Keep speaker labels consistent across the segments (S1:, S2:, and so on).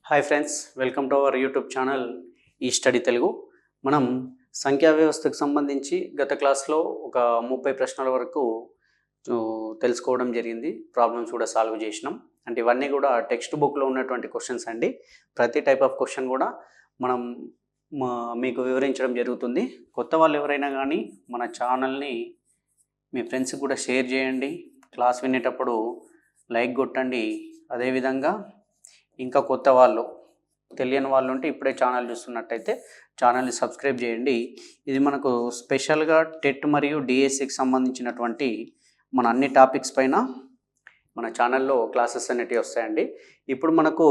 S1: Hi friends, welcome to our YouTube channel ఈ study Telugu. మనం సంఖ్యా వ్యవస్థకు సంబంధించి గత క్లాస్లో ఒక 30 ప్రశ్నల వరకు తెలుసుకోవడం జరిగింది. ప్రాబ్లమ్స్ కూడా సాల్వ్ చేసినాం. అంటే ఇవన్నీ కూడా టెక్స్ట్ బుక్లో ఉన్నటువంటి క్వశ్చన్స్ అండి. ప్రతి టైప్ ఆఫ్ క్వశ్చన్ కూడా మనం మీకు వివరించడం జరుగుతుంది. కొత్త వాళ్ళు ఎవరైనా కానీ మన ఛానల్ని మీ ఫ్రెండ్స్కి కూడా షేర్ చేయండి. క్లాస్ వినేటప్పుడు లైక్ కొట్టండి. అదేవిధంగా ఇంకా కొత్త వాళ్ళు తెలియని వాళ్ళు ఉంటే ఇప్పుడే ఛానల్ చూస్తున్నట్టయితే ఛానల్ని సబ్స్క్రైబ్ చేయండి. ఇది మనకు స్పెషల్గా టెట్ మరియు డిఎస్సికి సంబంధించినటువంటి మన అన్ని టాపిక్స్ పైన మన ఛానల్లో క్లాసెస్ అనేటివి వస్తాయండి. ఇప్పుడు మనకు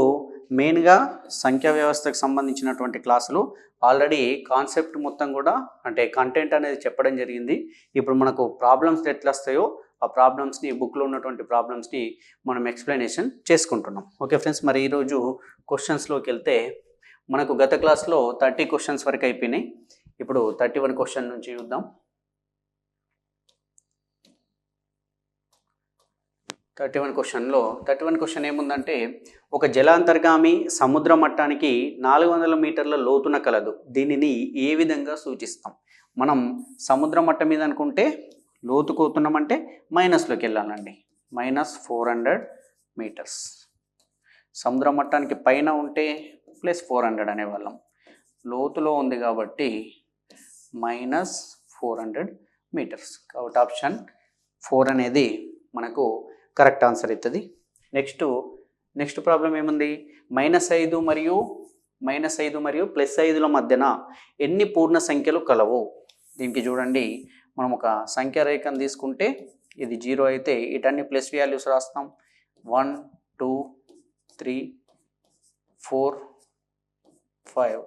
S1: మెయిన్గా సంఖ్యా వ్యవస్థకు సంబంధించినటువంటి క్లాసులు ఆల్రెడీ కాన్సెప్ట్ మొత్తం కూడా అంటే కంటెంట్ అనేది చెప్పడం జరిగింది. ఇప్పుడు మనకు ప్రాబ్లమ్స్ ఎట్లా వస్తాయో ఆ ప్రాబ్లమ్స్ని బుక్లో ఉన్నటువంటి ప్రాబ్లమ్స్ని మనం ఎక్స్ప్లెనేషన్ చేసుకుంటున్నాం. ఓకే ఫ్రెండ్స్, మరి ఈరోజు క్వశ్చన్స్లోకి వెళ్తే మనకు గత క్లాస్లో 30 క్వశ్చన్స్ వరకు అయిపోయినాయి. ఇప్పుడు 31 క్వశ్చన్ నుంచి చూద్దాం. 31 క్వశ్చన్ ఏముందంటే, ఒక జలాంతర్గామి సముద్ర మట్టానికి 400 మీటర్ల లోతున కలదు. దీనిని ఏ విధంగా సూచిస్తాం? మనం సముద్ర మట్టం మీద అనుకుంటే లోతు కోతున్నామంటే మైనస్లోకి వెళ్ళాలండి. -400 మీటర్స్. సముద్ర మట్టానికి పైన ఉంటే +400 అనేవాళ్ళం. లోతులో ఉంది కాబట్టి -400 మీటర్స్. కాబట్టి ఆప్షన్ 4 అనేది మనకు కరెక్ట్ ఆన్సర్ అవుతుంది. నెక్స్ట్ ప్రాబ్లం ఏముంది? -5 మరియు +5ల మధ్యన ఎన్ని పూర్ణ సంఖ్యలు కలవు? దీనికి చూడండి, మనం ఒక సంఖ్య రేఖను తీసుకుంటే ఇది 0 అయితే ఇటన్ని ప్లస్ వాల్యూస్ రాస్తాం. 1 2 3 4 5.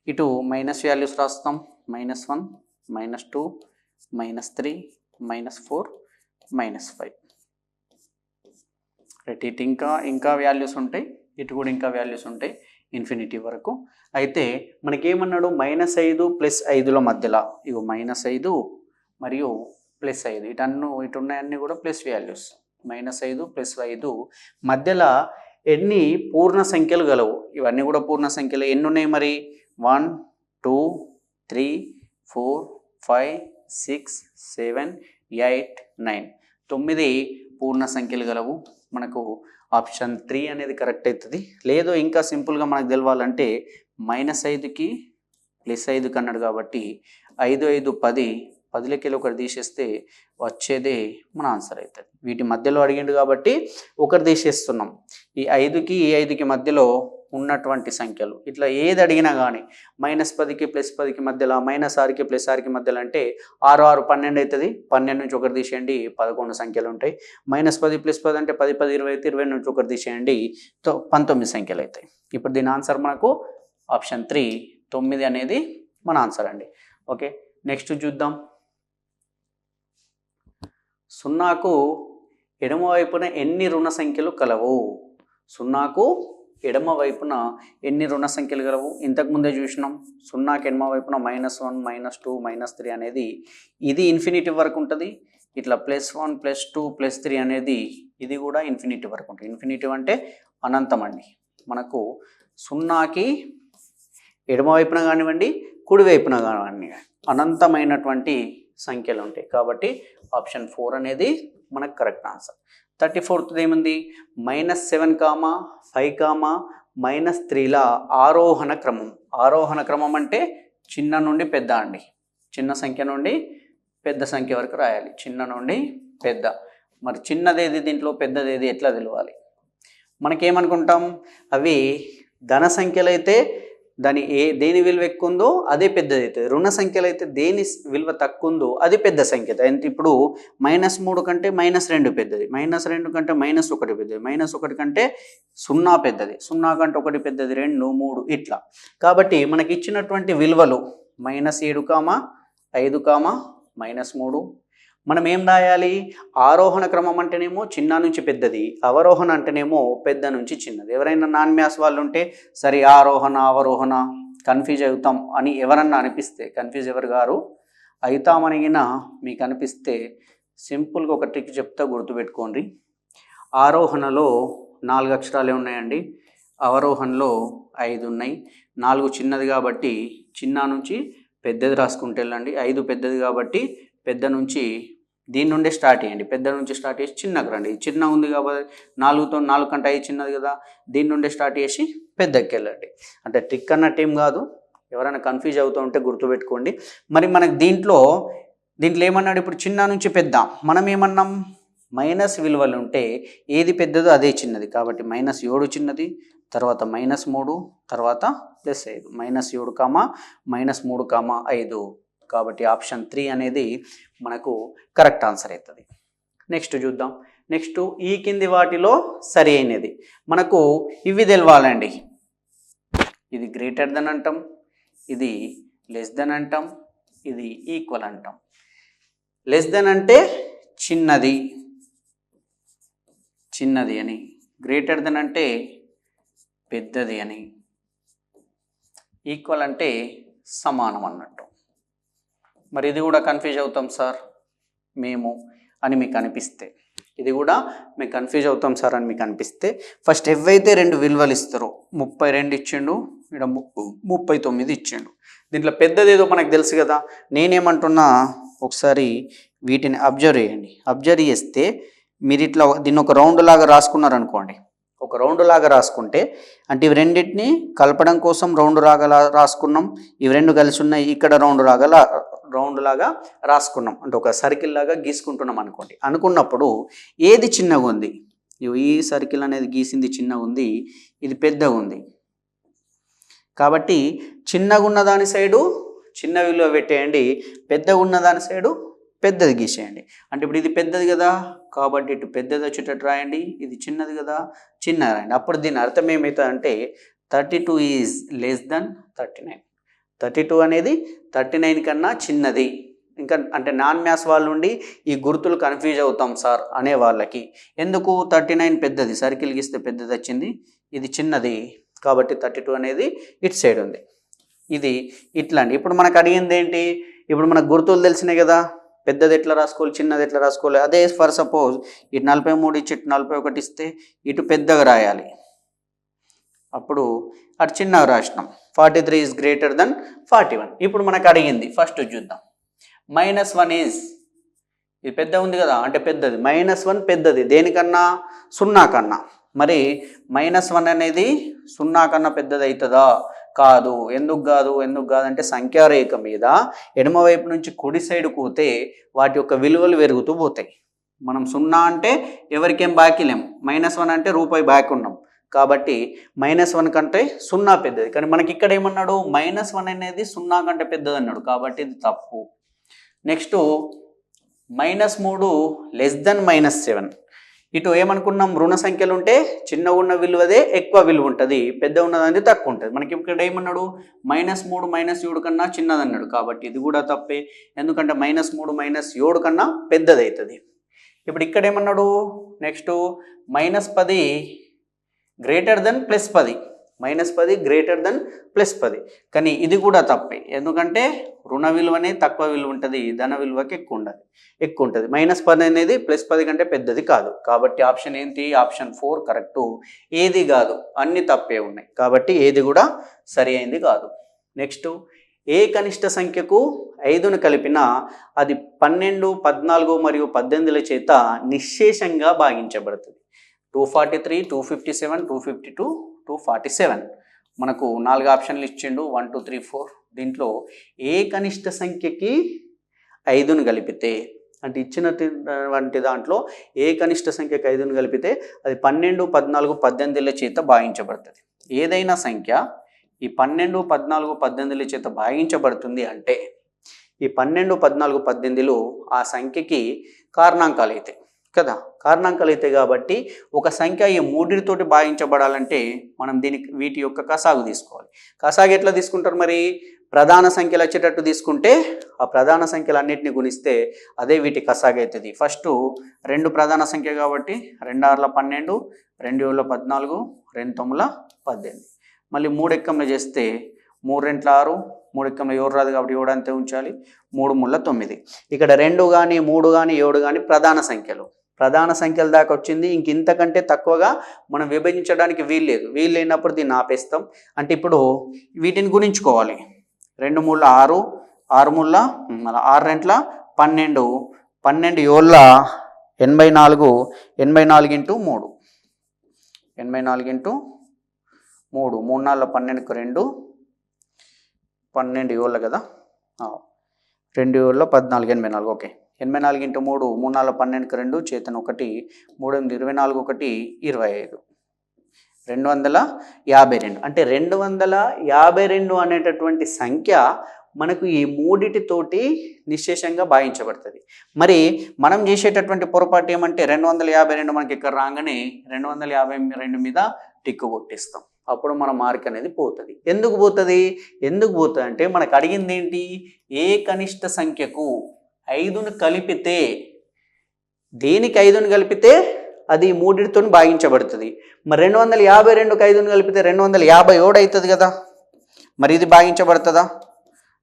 S1: ఇటు మైనస్ వాల్యూస్ రాస్తాం. -1 -2 -3 -4 -5. రైట్. ఇటు ఇంకా వాల్యూస్ ఉంటాయి, ఇటు కూడా ఇంకా వాల్యూస్ ఉంటాయి ఇన్ఫినిటీ వరకు. అయితే మనకేమన్నాడు? -5 +5ల మధ్యలో ఇగో -5 మరియు +5 ఇటు ఉన్నాయన్నీ కూడా ప్లస్ వాల్యూస్. -5 +5 మధ్యలో ఎన్ని పూర్ణ సంఖ్యలు గలవు? ఇవన్నీ కూడా పూర్ణ సంఖ్యలు. ఎన్ని ఉన్నాయి మరి? 1 2 3 4 5 6 7 8 9. 9 పూర్ణ సంఖ్యలు గలవు. మనకు ఆప్షన్ 3 అనేది కరెక్ట్ అవుతుంది. లేదో ఇంకా సింపుల్గా మనకు తెలవాలంటే -5కి +5 అన్నాడు కాబట్టి 5 5 10, 10లకి ఒకటి తీసేస్తే వచ్చేదే మన ఆన్సర్ అవుతుంది. వీటి మధ్యలో అడిగిండు కాబట్టి ఒకటి తీసేస్తున్నాం. ఈ 5కి ఈ 5కి మధ్యలో ఉన్నటువంటి సంఖ్యలు ఇట్లా ఏది అడిగినా కానీ -10కి +10కి మధ్యలో, -6కి +6కి మధ్యలో అంటే 6 6 12 అవుతుంది. 12 నుంచి ఒకటి తీసేయండి, 11 సంఖ్యలు ఉంటాయి. -10 +10 అంటే 10 10 20 అయితే 20 నుంచి ఒకటి తీసేయండి, 19 సంఖ్యలు అవుతాయి. ఇప్పుడు దీని ఆన్సర్ మనకు ఆప్షన్ 3 9 అనేది మన ఆన్సర్ అండి. ఓకే, నెక్స్ట్ చూద్దాం. 0కు ఎడమవైపున ఎన్ని రుణ సంఖ్యలు కలవు? 0కు ఎడమ వైపున ఎన్ని రుణ సంఖ్యలు గలవు? ఇంతకుముందే చూసినాం. 0కి ఎడమ వైపున -1 -2 -3 అనేది ఇది ఇన్ఫినిటీ వరకు ఉంటుంది. ఇట్లా +1 +2 +3 అనేది ఇది కూడా ఇన్ఫినిటీ వరకు ఉంటుంది. ఇన్ఫినిటీ అంటే అనంతం అండి. మనకు 0కి ఎడమ వైపున కానివ్వండి, కుడి వైపున కానివ్వండి అనంతమైనటువంటి సంఖ్యలు ఉంటాయి. కాబట్టి ఆప్షన్ 4 అనేది మనకు కరెక్ట్ ఆన్సర్. 34th ఏముంది? -7, 5, -3ల ఆరోహణ క్రమం. ఆరోహణ క్రమం అంటే చిన్న నుండి పెద్ద అండి. చిన్న సంఖ్య నుండి పెద్ద సంఖ్య వరకు రాయాలి. చిన్న నుండి పెద్ద. మరి చిన్నదేది దీంట్లో, పెద్దదేది ఎట్లా తెలవాలి? మనకేమనుకుంటాం? అవి ధన సంఖ్యలు అయితే దేని విలువ ఎక్కువ ఉందో అదే పెద్దది అవుతుంది. రుణ సంఖ్యలు అయితే దేని విలువ తక్కువ ఉందో అది పెద్ద సంఖ్య. ఇప్పుడు -3 కంటే -2 పెద్దది, -2 కంటే -1 పెద్దది, -1 కంటే 0 పెద్దది, 0 కంటే 1 పెద్దది, 2 3 ఇట్లా. కాబట్టి మనకి ఇచ్చినటువంటి విలువలు -7, 5, -3. మనం ఏం రాయాలి? ఆరోహణ క్రమం అంటేనేమో చిన్న నుంచి పెద్దది, అవరోహణ అంటేనేమో పెద్ద నుంచి చిన్నది. ఎవరైనా నాన్ మ్యాథ్స్ వాళ్ళు ఉంటే సరే ఆరోహణ అవరోహణ కన్ఫ్యూజ్ అవుతాం అని ఎవరన్నా అనిపిస్తే, కన్ఫ్యూజ్ ఎవరు గారు అవుతామనిగినా మీకు అనిపిస్తే సింపుల్గా ఒక ట్రిక్ చెప్తా, గుర్తుపెట్టుకోండి. ఆరోహణలో 4 అక్షరాలే ఉన్నాయండి. అవరోహణలో 5 ఉన్నాయి. 4 చిన్నది కాబట్టి చిన్న నుంచి పెద్దది రాసుకుంటూ వెళ్ళండి. 5 పెద్దది కాబట్టి పెద్ద నుంచి దీని నుండే స్టార్ట్ చేయండి. పెద్ద నుంచి స్టార్ట్ చేసి చిన్నకు రండి. చిన్న ఉంది కాబట్టి 4 కంటే 5 చిన్నది కదా, దీని నుండే స్టార్ట్ చేసి పెద్దకి వెళ్ళండి. అంటే ట్రిక్ అన్నట్టు ఏం కాదు. ఎవరైనా కన్ఫ్యూజ్ అవుతూ ఉంటే గుర్తుపెట్టుకోండి. మరి మనకు దీంట్లో ఏమన్నాడు, ఇప్పుడు చిన్న నుంచి పెద్ద, మనం ఏమన్నాం, మైనస్ విలువలు ఉంటే ఏది పెద్దదో అదే చిన్నది. కాబట్టి -7 చిన్నది, తర్వాత -3, తర్వాత +5, -7, -3, కాబట్టి ఆప్షన్ 3 అనేది మనకు కరెక్ట్ ఆన్సర్ అవుతుంది. నెక్స్ట్ చూద్దాం. నెక్స్ట్ ఈ కింది వాటిలో సరి అయినది. మనకు ఇవి తెలవాలండి. ఇది గ్రేటర్ దెన్ అంటాం, ఇది లెస్ దెన్ అంటాం, ఇది ఈక్వల్ అంటాం. లెస్ దెన్ అంటే చిన్నది అని, గ్రేటర్ దెన్ అంటే పెద్దది అని, ఈక్వల్ అంటే సమానం అన్నట్టు. మరి ఇది కూడా కన్ఫ్యూజ్ అవుతాం సార్ మేము అని మీకు అనిపిస్తే, ఇది కూడా మీకు కన్ఫ్యూజ్ అవుతాం సార్ అని మీకు అనిపిస్తే, ఫస్ట్ ఎవైతే 2 విలువలు ఇస్తారో, 32 ఇచ్చిండు, ఇక్కడ 39 ఇచ్చిండు. దీంట్లో పెద్దది ఏదో మనకు తెలుసు కదా. నేనేమంటున్నా, ఒకసారి వీటిని అబ్జర్వ్ చేయండి. అబ్జర్వ్ చేస్తే మీరు ఇట్లా దీన్ని ఒక రౌండ్ లాగా రాసుకున్నారనుకోండి. ఒక రౌండ్ లాగా రాసుకుంటే అంటే ఇవి రెండింటిని కలపడం కోసం రౌండ్ లాగా రాసుకున్నాం. ఇవి 2 కలిసి ఉన్నాయి, ఇక్కడ రౌండ్ లాగా రాసుకున్నాం. అంటే ఒక సర్కిల్ లాగా గీసుకుంటున్నాం అనుకోండి. అనుకున్నప్పుడు ఏది చిన్నగా ఉంది, ఈ సర్కిల్ అనేది గీసింది చిన్నగా ఉంది, ఇది పెద్దగా ఉంది. కాబట్టి చిన్నగా ఉన్న దాని సైడు చిన్న విలువ పెట్టేయండి, పెద్దగా ఉన్న దాని సైడు పెద్దది గీసేయండి. అంటే ఇప్పుడు ఇది పెద్దది కదా, కాబట్టి ఇటు పెద్దది వచ్చేటట్టు రాయండి, ఇది చిన్నది కదా, చిన్నది రాయండి. అప్పుడు దీని అర్థం ఏమవుతుందంటే 32 ఈజ్ లెస్ దెన్ 39. 32 అనేది 39 కన్నా చిన్నది. ఇంకా అంటే నాన్ మ్యాథ్స్ వాళ్ళు ఉండి ఈ గుర్తులు కన్ఫ్యూజ్ అవుతాం సార్ అనే వాళ్ళకి, ఎందుకు 39 పెద్దది, సర్కిల్ గీస్తే పెద్దది వచ్చింది, ఇది చిన్నది, కాబట్టి 32 అనేది ఇటు సైడ్ ఉంది. ఇది ఇట్లా అండి. ఇప్పుడు మనకు అడిగింది ఏంటి, ఇప్పుడు మనకు గుర్తులు తెలిసినాయి కదా, పెద్దది ఎట్లా రాసుకోవాలి, చిన్నది ఎట్లా రాసుకోవాలి. అదే ఫర్ సపోజ్ ఇటు 43 ఇచ్చి ఇటు 41 ఇస్తే ఇటు పెద్దగా రాయాలి, అప్పుడు అటు చిన్నగా రాసినాం. 43 ఈజ్ గ్రేటర్ దెన్ 41. ఇప్పుడు మనకు అడిగింది, ఫస్ట్ చూద్దాం. -1 ఈజ్, ఇది పెద్ద ఉంది కదా, అంటే పెద్దది. -1 పెద్దది దేనికన్నా, 0 కన్నా. మరి -1 అనేది 0 కన్నా పెద్దది అవుతుందా, కాదు. ఎందుకు కాదు అంటే సంఖ్యారేఖ మీద ఎడమవైపు నుంచి కుడి సైడ్ పోతే వాటి యొక్క విలువలు పెరుగుతూ పోతాయి. మనం 0 అంటే ఎవరికేం బాకీ లేం, -1 అంటే రూపాయి బాకీ ఉన్నాం, కాబట్టి -1 కంటే 0 పెద్దది. కానీ మనకి ఇక్కడ ఏమన్నాడు, -1 అనేది 0 కంటే పెద్దది అన్నాడు, కాబట్టి ఇది తప్పు. Next -3 less than -7. ఇటు ఏమనుకున్నాం, రుణ సంఖ్యలు ఉంటే చిన్న ఉన్న విలువదే ఎక్కువ విలువ ఉంటుంది, పెద్ద ఉన్నది తక్కువ ఉంటుంది. మనకి ఇక్కడ ఏమన్నాడు, -3 -7 కన్నా చిన్నది అన్నాడు, కాబట్టి ఇది కూడా తప్పే. ఎందుకంటే -3 -7 కన్నా పెద్దది అవుతుంది. ఇప్పుడు ఇక్కడ ఏమన్నాడు, next -10 greater than +10, -10 greater than +10. కానీ ఇది కూడా తప్పే, ఎందుకంటే రుణ విలువనే తక్కువ విలువ ఉంటుంది, ధన విలువకి ఎక్కువ ఉంటుంది. -10 అనేది +10 కంటే పెద్దది కాదు. కాబట్టి ఆప్షన్ ఏంటి, ఆప్షన్ 4 కరెక్టు. ఏది కాదు, అన్ని తప్పే ఉన్నాయి, కాబట్టి ఏది కూడా సరి అయింది కాదు. నెక్స్ట్ ఏ కనిష్ట సంఖ్యకు 5ను కలిపినా అది 12, 14 మరియు 18ల చేత నిశ్శేషంగా భాగించబడుతుంది. 243, 257, 252, 247. మనకు 4 ఆప్షన్లు ఇచ్చిండు, 1 2 3 4. దీంట్లో ఏ కనిష్ట సంఖ్యకి 5ను కలిపితే, అంటే ఇచ్చినటువంటి దాంట్లో ఏ కనిష్ట సంఖ్యకి 5ను కలిపితే అది 12, 14, 18ల చేత భాగించబడుతుంది. ఏదైనా సంఖ్య ఈ 12, 14, 18ల చేత భాగించబడుతుంది అంటే ఈ 12, 14, 18లు ఆ సంఖ్యకి కారణాంకాలు అవుతాయి కదా, కారణాంకాలు అవుతాయి. కాబట్టి ఒక సంఖ్య ఈ 3తోటి భాగించబడాలంటే మనం వీటి యొక్క కసాగు తీసుకోవాలి. కసాగు ఎట్లా తీసుకుంటారు, మరి ప్రధాన సంఖ్యలు వచ్చేటట్టు తీసుకుంటే ఆ ప్రధాన సంఖ్యలు అన్నిటిని గుణిస్తే అదే వీటి కసాగు అవుతుంది. ఫస్ట్ 2 ప్రధాన సంఖ్య కాబట్టి 2 6 12, 2 7 14, 2 9 18. మళ్ళీ 3 ఎక్కంలో చేస్తే 3 2 6, 3 ఎక్కంలో 7 రాదు కాబట్టి 7 అంతే ఉంచాలి, 3 3 9. ఇక్కడ 2 కానీ 3 కానీ 7 కానీ ప్రధాన సంఖ్యలు. ప్రధాన సంఖ్యల దాకా వచ్చింది. ఇంతకంటే తక్కువగా మనం విభజించడానికి వీల్లేదు. వీలు లేనప్పుడు దీన్ని ఆపేస్తాం. అంటే ఇప్పుడు వీటిని గుణించుకోవాలి. 2 మూల 6, 6 మూల 6 రెంట్ల 12, 12 ఏళ్ళ 84, 84 ఇంటూ 3, 84 ఇంటూ 3, 3 నాలుగు 12కు 2, 12 ఏళ్ళ కదా, 2 ఏళ్ళ 14, 84. ఓకే, 84 ఇంటూ 3, 3 నాలుగు 12కు 2, చేతన 1, 3 8 24, 1 25, 252. అంటే 252 అనేటటువంటి సంఖ్య మనకు ఈ మూడిటితోటి నిశ్శేషంగా భాగించబడుతుంది. మరి మనం చేసేటటువంటి పొరపాటు ఏమంటే 252 మనకి ఇక్కడ రాగానే 252 మీద టిక్కు కొట్టిస్తాం. అప్పుడు మన మార్క్ అనేది పోతుంది. ఎందుకు పోతుంది అంటే మనకు అడిగింది ఏంటి, ఏ కనిష్ట సంఖ్యకు 5ను కలిపితే, దేనికి 5ను కలిపితే అది మూడిటితో భాగించబడుతుంది. మరి 252కు 5ను కలిపితే 257 అవుతుంది కదా, మరి ఇది భాగించబడుతుందా?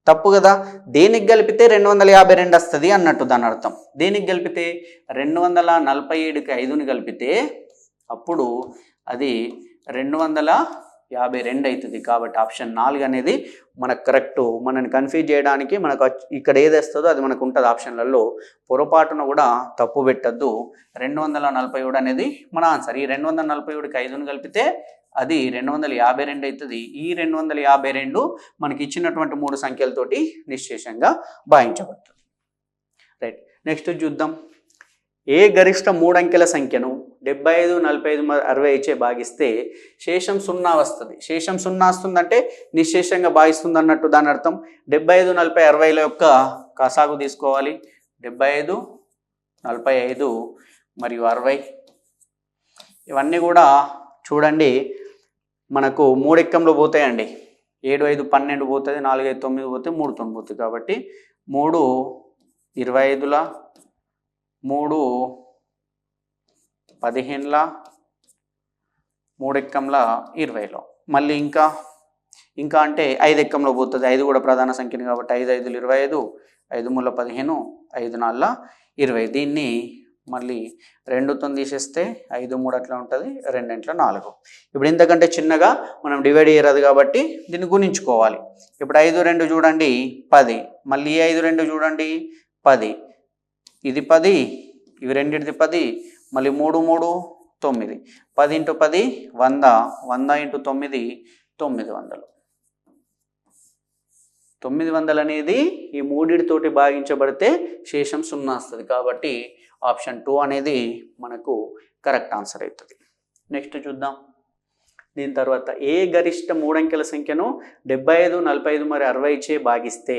S1: తప్పు కదా. దేనికి కలిపితే 252 వస్తుంది అన్నట్టు దాని అర్థం. దేనికి కలిపితే 247కి 5ని కలిపితే అప్పుడు అది 252 అవుతుంది. కాబట్టి ఆప్షన్ 4 అనేది మనకు కరెక్ట్. మనని కన్ఫ్యూజ్ చేయడానికి మనకు ఇక్కడ ఏది వస్తుందో అది మనకు ఉంటుంది ఆప్షన్లలో. పొరపాటున కూడా తప్పు పెట్టద్దు. 247 అనేది మన ఆన్సర్. ఈ 247కి 5ని కలిపితే అది 252 అవుతుంది. ఈ 252 మనకి ఇచ్చినటువంటి 3 సంఖ్యలతోటి నిశ్శేషంగా భాగించబడుతుంది. రైట్, నెక్స్ట్ చూద్దాం. ఏ గరిష్ట 3 అంకెల సంఖ్యను 75, 45, 60 చే భాగిస్తే శేషం 0 వస్తుంది. శేషం 0 వస్తుందంటే నిశ్శేషంగా భాగిస్తుంది అన్నట్టు దాని అర్థం. 75, 40, 60ల యొక్క కసాగు తీసుకోవాలి. 75, 45 మరియు 60 ఇవన్నీ కూడా చూడండి మనకు 3 ఎక్కంలో పోతాయండి. 7 5 12 పోతుంది, 4 5 9 పోతే 3 9 పోతుంది. కాబట్టి 3 25ల, 3 15ల, 3 ఎక్కంల 20లో. మళ్ళీ ఇంకా అంటే 5 ఎక్కంలో పోతుంది. 5 కూడా ప్రధాన సంఖ్యని కాబట్టి 5 5లు 25, 5 మూల 15, 5 4 20. దీన్ని మళ్ళీ 2తో తీసేస్తే 5 3 అట్లా ఉంటుంది, 2 ఇంట్లో 4. ఇప్పుడు ఇంతకంటే చిన్నగా మనం డివైడ్ చేయరాదు కాబట్టి దీన్ని గుణించుకోవాలి. ఇప్పుడు 5 2 చూడండి 10, మళ్ళీ 5 2 చూడండి 10, ఇది 10, ఇవి రెండింటిది 10, మళ్ళీ 3 3 9, 10 ఇంటూ 10 100, 100 ఇంటూ 9 900. 900 అనేది ఈ మూడిటితోటి భాగించబడితే శేషం 0 వస్తుంది. కాబట్టి ఆప్షన్ 2 అనేది మనకు కరెక్ట్ ఆన్సర్ అవుతుంది. నెక్స్ట్ చూద్దాం. దీని తర్వాత ఏ గరిష్ట 3 అంకెల సంఖ్యను 75, 45 మరియు 60 చే భాగిస్తే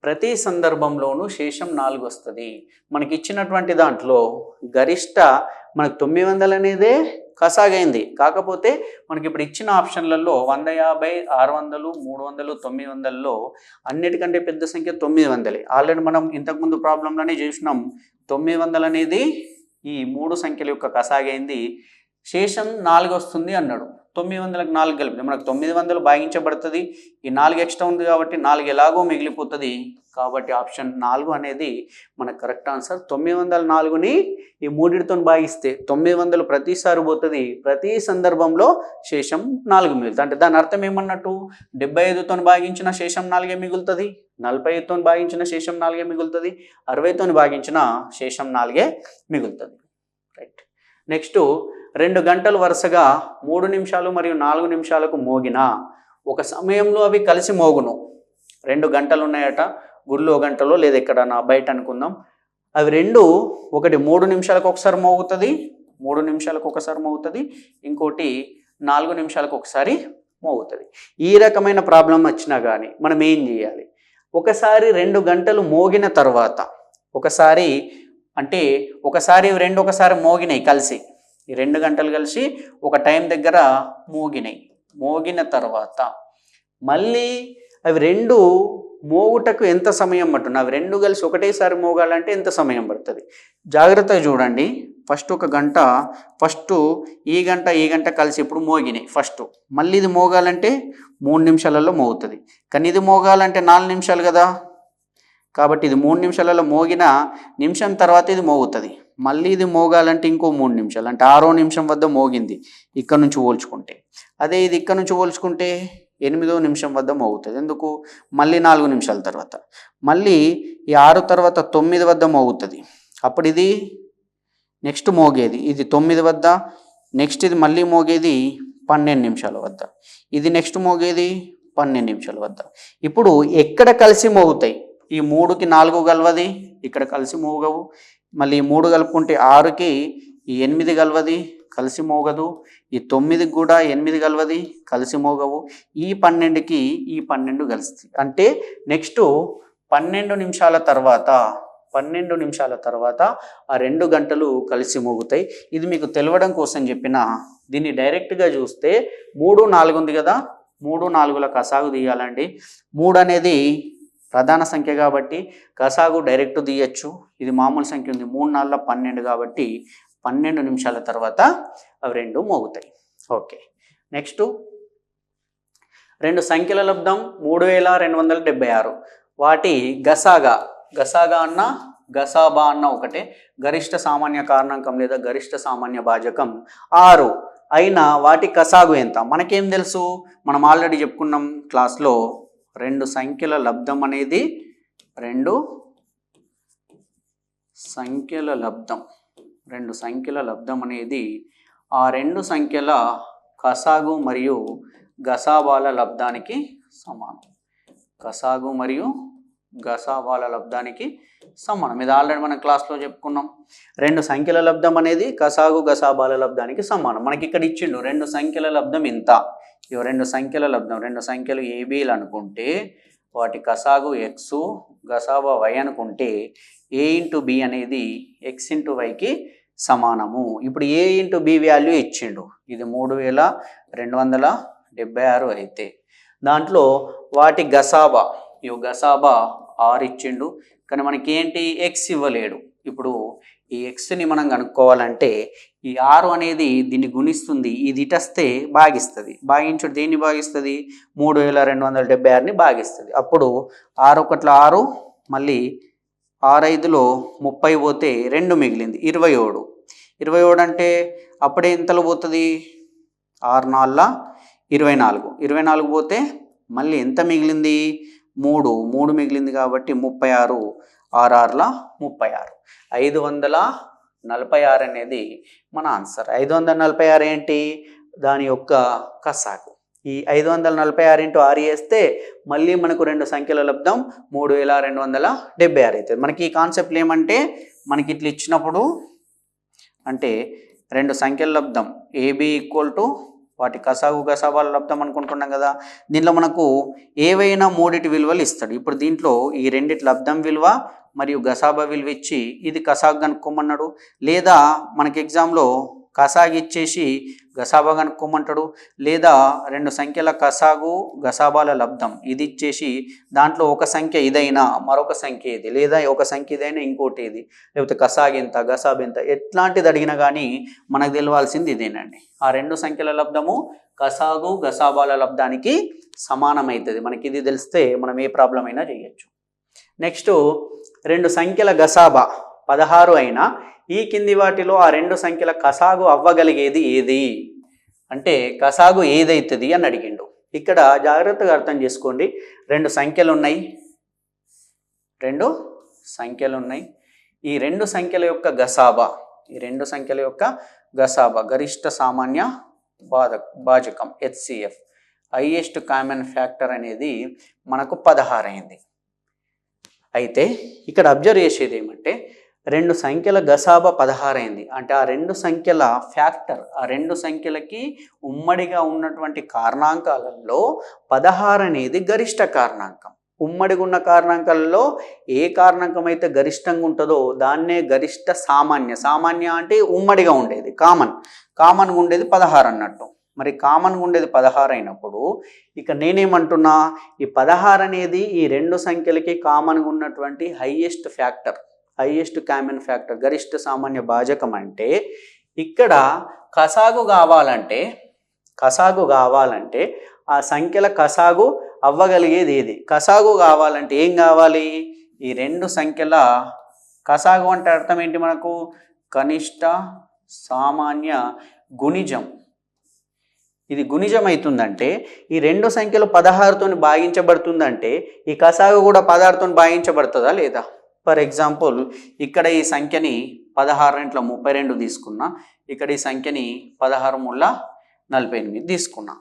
S1: ప్రతి సందర్భంలోనూ శేషం 4 వస్తుంది. మనకి ఇచ్చినటువంటి దాంట్లో గరిష్ట మనకు 900 అనేదే కసాగైంది. కాకపోతే మనకి ఇప్పుడు ఇచ్చిన ఆప్షన్లలో 150, 600, 300, 900లో అన్నిటికంటే పెద్ద సంఖ్య 900. ఆల్రెడీ మనం ఇంతకుముందు ప్రాబ్లంలోనే చూసినాం. 900 అనేది ఈ 3 సంఖ్యల యొక్క కసాగైంది. శేషం 4 వస్తుంది అన్నాడు. 900కి 4 కలిపితే మనకు 900 భాగించబడుతుంది. ఈ 4 ఎక్స్ట్రా ఉంది కాబట్టి 4 ఎలాగో మిగిలిపోతుంది. కాబట్టి ఆప్షన్ 4 అనేది మన కరెక్ట్ ఆన్సర్. 904ని ఈ మూడిటితో భాగిస్తే 900 ప్రతిసారి పోతుంది. ప్రతి సందర్భంలో శేషం 4 మిగులుతుంది. అంటే దాని అర్థం ఏమన్నట్టు, 75తో భాగించిన శేషం 4 మిగులుతుంది, 45తో భాగించిన శేషం 4 మిగులుతుంది, 60తో భాగించిన శేషం 4 మిగులుతుంది. రైట్, నెక్స్ట్ 2 గంటలు వరుసగా 3 నిమిషాలు మరియు 4 నిమిషాలకు మోగిన ఒక సమయంలో అవి కలిసి మోగును. 2 గంటలు ఉన్నాయట, గుళ్ళో గంటలో లేదా ఎక్కడన్నా బయట అనుకుందాం. అవి రెండు, ఒకటి 3 నిమిషాలకు ఒకసారి మోగుతుంది, 3 నిమిషాలకు ఒకసారి మోగుతుంది, ఇంకోటి 4 నిమిషాలకు ఒకసారి మోగుతుంది. ఈ రకమైన ప్రాబ్లం వచ్చినా కానీ మనం ఏం చేయాలి, ఒకసారి 2 గంటలు మోగిన తర్వాత ఒకసారి రెండు ఒకసారి మోగినాయి కలిసి, ఈ 2 గంటలు కలిసి ఒక టైం దగ్గర మోగిన తర్వాత మళ్ళీ అవి రెండు మోగుటకు ఎంత సమయం పడుతుంది, అవి రెండు కలిసి ఒకటేసారి మోగాలంటే ఎంత సమయం పడుతుంది జాగ్రత్తగా చూడండి. ఫస్ట్ ఒక గంట, ఈ గంట కలిసి ఇప్పుడు మోగినాయి ఫస్ట్, మళ్ళీ ఇది మోగాలంటే 3 నిమిషాలలో మోగుతుంది. కానీ ఇది మోగాలంటే 4 నిమిషాలు కదా, కాబట్టి ఇది 3 నిమిషాలలో మోగిన నిమిషం తర్వాత ఇది మోగుతుంది. మళ్ళీ ఇది మోగాలంటే ఇంకో 3 నిమిషాలు, అంటే 6వ నిమిషం వద్ద మోగింది ఇక్కడ నుంచి పోల్చుకుంటే. అదే ఇది ఇక్కడ నుంచి పోల్చుకుంటే 8వ నిమిషం వద్ద మోగుతుంది. ఎందుకు? మళ్ళీ 4 నిమిషాల తర్వాత. మళ్ళీ ఈ 6 తర్వాత 9 వద్ద మోగుతుంది. అప్పుడు ఇది నెక్స్ట్ మోగేది ఇది 9 వద్ద, నెక్స్ట్ ఇది మళ్ళీ మోగేది 12 నిమిషాల వద్ద, ఇది నెక్స్ట్ మోగేది 12 నిమిషాల వద్ద. ఇప్పుడు ఎక్కడ కలిసి మోగుతాయి? ఈ 3కి 4 కలవది, ఇక్కడ కలిసి మోగవు. మళ్ళీ 3 కలుపుకుంటే 6కి ఈ 8 కలవది, కలిసి మోగదు. ఈ 9కి కూడా 8 కలవది, కలిసి మోగవు. ఈ 12కి ఈ 12 కలుస్తుంది. అంటే నెక్స్ట్ 12 నిమిషాల తర్వాత ఆ 2 గంటలు కలిసి మోగుతాయి. ఇది మీకు తెలవడం కోసం చెప్పిన. దీన్ని డైరెక్ట్గా చూస్తే 3, 4 ఉంది కదా, 3, 4ల కసాగు తీయాలండి. 3 అనేది ప్రధాన సంఖ్య కాబట్టి కసాగు డైరెక్ట్ తీయచ్చు. ఇది మామూలు సంఖ్య ఉంది, 3, 4, 12 కాబట్టి 12 నిమిషాల తర్వాత అవి 2 మోగుతాయి. ఓకే, నెక్స్ట్ 2 సంఖ్యల లబ్ధం 3276. వాటి గసాగా అన్న గసాబా అన్న ఒకటే. గరిష్ట సామాన్య కారణాంకం లేదా గరిష్ట సామాన్య భాజకం 6 అయినా వాటి కసాగు ఎంత? మనకేం తెలుసు? మనం ఆల్రెడీ చెప్పుకున్నాం క్లాస్లో. 2 సంఖ్యల లబ్ధం అనేది 2 సంఖ్యల లబ్ధం అనేది ఆ 2 సంఖ్యల కసాగు మరియు గసాబాల లబ్ధానికి సమానం. కసాగు మరియు గసాబాల లబ్ధానికి సమానం. ఇది ఆల్రెడీ మనం క్లాస్లో చెప్పుకున్నాం. 2 సంఖ్యల లబ్ధం అనేది కసాగు గసాబాల లబ్ధానికి సమానం. మనకి ఇక్కడ ఇచ్చిండు 2 సంఖ్యల లబ్ధం ఇంత. ఇవి 2 సంఖ్యల లబ్ధం. 2 సంఖ్యలు ఏబీలు అనుకుంటే వాటి కసాగు ఎక్స్, గసాబా వై అనుకుంటే ఏ ఇంటూ బి అనేది ఎక్స్ ఇంటూ వైకి సమానము. ఇప్పుడు ఏ ఇంటూ బి వాల్యూ ఇచ్చిండు. ఇది 3276 అయితే దాంట్లో వాటి గసాబా 6 ఇచ్చిండు. కానీ మనకి ఏంటి? ఎక్స్ ఇవ్వలేడు. ఇప్పుడు ఈ ఎక్స్ని మనం కనుక్కోవాలంటే ఈ 6 అనేది దీన్ని గుణిస్తుంది, ఇది ఇటస్తే భాగిస్తుంది. భాగించుడు దేన్ని భాగిస్తుంది? 3276ని భాగిస్తుంది. అప్పుడు 6 1 6, మళ్ళీ 6 5లో 30 పోతే 2 మిగిలింది 27. 27 అంటే అప్పుడే ఎంతలో పోతుంది? 6 4 24. 24 పోతే మళ్ళీ ఎంత మిగిలింది? 3 మిగిలింది కాబట్టి 36. 6 6 36. 546 అనేది మన ఆన్సర్. 546 ఏంటి? దాని యొక్క కసాగు. ఈ 546 × 6 వేస్తే మళ్ళీ మనకు 2 సంఖ్యల లబ్ధం 3276 అవుతుంది. మనకి ఈ కాన్సెప్ట్లు ఏమంటే, మనకి ఇట్లా ఇచ్చినప్పుడు అంటే 2 సంఖ్యల లబ్ధం ఏబి = వాటి కసాగు గసాబాల లబ్ధం అనుకుంటున్నాం కదా. దీంట్లో మనకు ఏవైనా 3 విలువలు ఇస్తాడు. ఇప్పుడు దీంట్లో ఈ 2 లబ్ధం విలువ మరియు గసాబా విలువ ఇచ్చి ఇది కసాగు కనుక్కోమన్నాడు. లేదా మనకి ఎగ్జామ్లో కసాగు ఇచ్చేసి గసాబా కనుక్కోమంటాడు. లేదా 2 సంఖ్యల కసాగు గసాబాల లబ్ధం ఇది ఇచ్చేసి దాంట్లో ఒక సంఖ్య ఇదైనా మరొక సంఖ్య ఇది, లేదా ఒక సంఖ్య ఇదైనా ఇంకోటి ఇది, లేకపోతే కసాగు ఎంత గసాబ్ ఎంత, ఎట్లాంటిది అడిగినా కానీ మనకు తెలియాల్సింది ఇదేనండి. ఆ 2 సంఖ్యల లబ్ధము కసాగు గసాబాల లబ్ధానికి సమానమవుతుంది. మనకి ఇది తెలిస్తే మనం ఏ ప్రాబ్లం అయినా చేయొచ్చు. నెక్స్ట్ 2 సంఖ్యల గసాబా 16 అయినా ఈ కింది వాటిలో ఆ 2 సంఖ్యల కసాగు అవ్వగలిగేది ఏది అంటే కసాగు ఏదైతుంది అని అడిగిండు. ఇక్కడ జాగ్రత్తగా అర్థం చేసుకోండి. 2 సంఖ్యలు ఉన్నాయి. ఈ 2 సంఖ్యల యొక్క గసాబా గరిష్ట సామాన్య భాజకం HCF హైయెస్ట్ కామన్ ఫ్యాక్టర్ అనేది మనకు 16 అయింది. అయితే ఇక్కడ అబ్జర్వ్ చేసేది ఏమంటే 2 సంఖ్యల గసాబా 16 అయింది అంటే ఆ 2 సంఖ్యల ఫ్యాక్టర్, ఆ 2 సంఖ్యలకి ఉమ్మడిగా ఉన్నటువంటి కారణాంకాలలో 16 అనేది గరిష్ట కారణాంకం. ఉమ్మడిగా ఉన్న కారణాంకాలలో ఏ కారణాంకం అయితే గరిష్టంగా ఉంటుందో దాన్నే గరిష్ట సామాన్య అంటే ఉమ్మడిగా ఉండేది, కామన్గా ఉండేది 16 అన్నట్టు. మరి కామన్గా ఉండేది 16 అయినప్పుడు ఇక నేనేమంటున్నా, ఈ 16 అనేది ఈ 2 సంఖ్యలకి కామన్గా ఉన్నటువంటి హైయెస్ట్ కామన్ ఫ్యాక్టర్ గరిష్ట సామాన్య భాజకం. అంటే ఇక్కడ కసాగు కావాలంటే ఆ సంఖ్యల కసాగు అవ్వగలిగేది ఏది? కసాగు కావాలంటే ఏం కావాలి? ఈ 2 సంఖ్యల కసాగు అంటే అర్థం ఏంటి? మనకు కనిష్ట సామాన్య గుణిజం. ఇది గుణిజం అవుతుందంటే ఈ రెండు సంఖ్యలు 16తో భాగించబడుతుందంటే ఈ కసాగు కూడా 16తో భాగించబడుతుందా లేదా? ఫర్ ఎగ్జాంపుల్ ఇక్కడ ఈ సంఖ్యని 16 32 తీసుకున్నా, ఇక్కడ ఈ సంఖ్యని 16 48 తీసుకున్నా.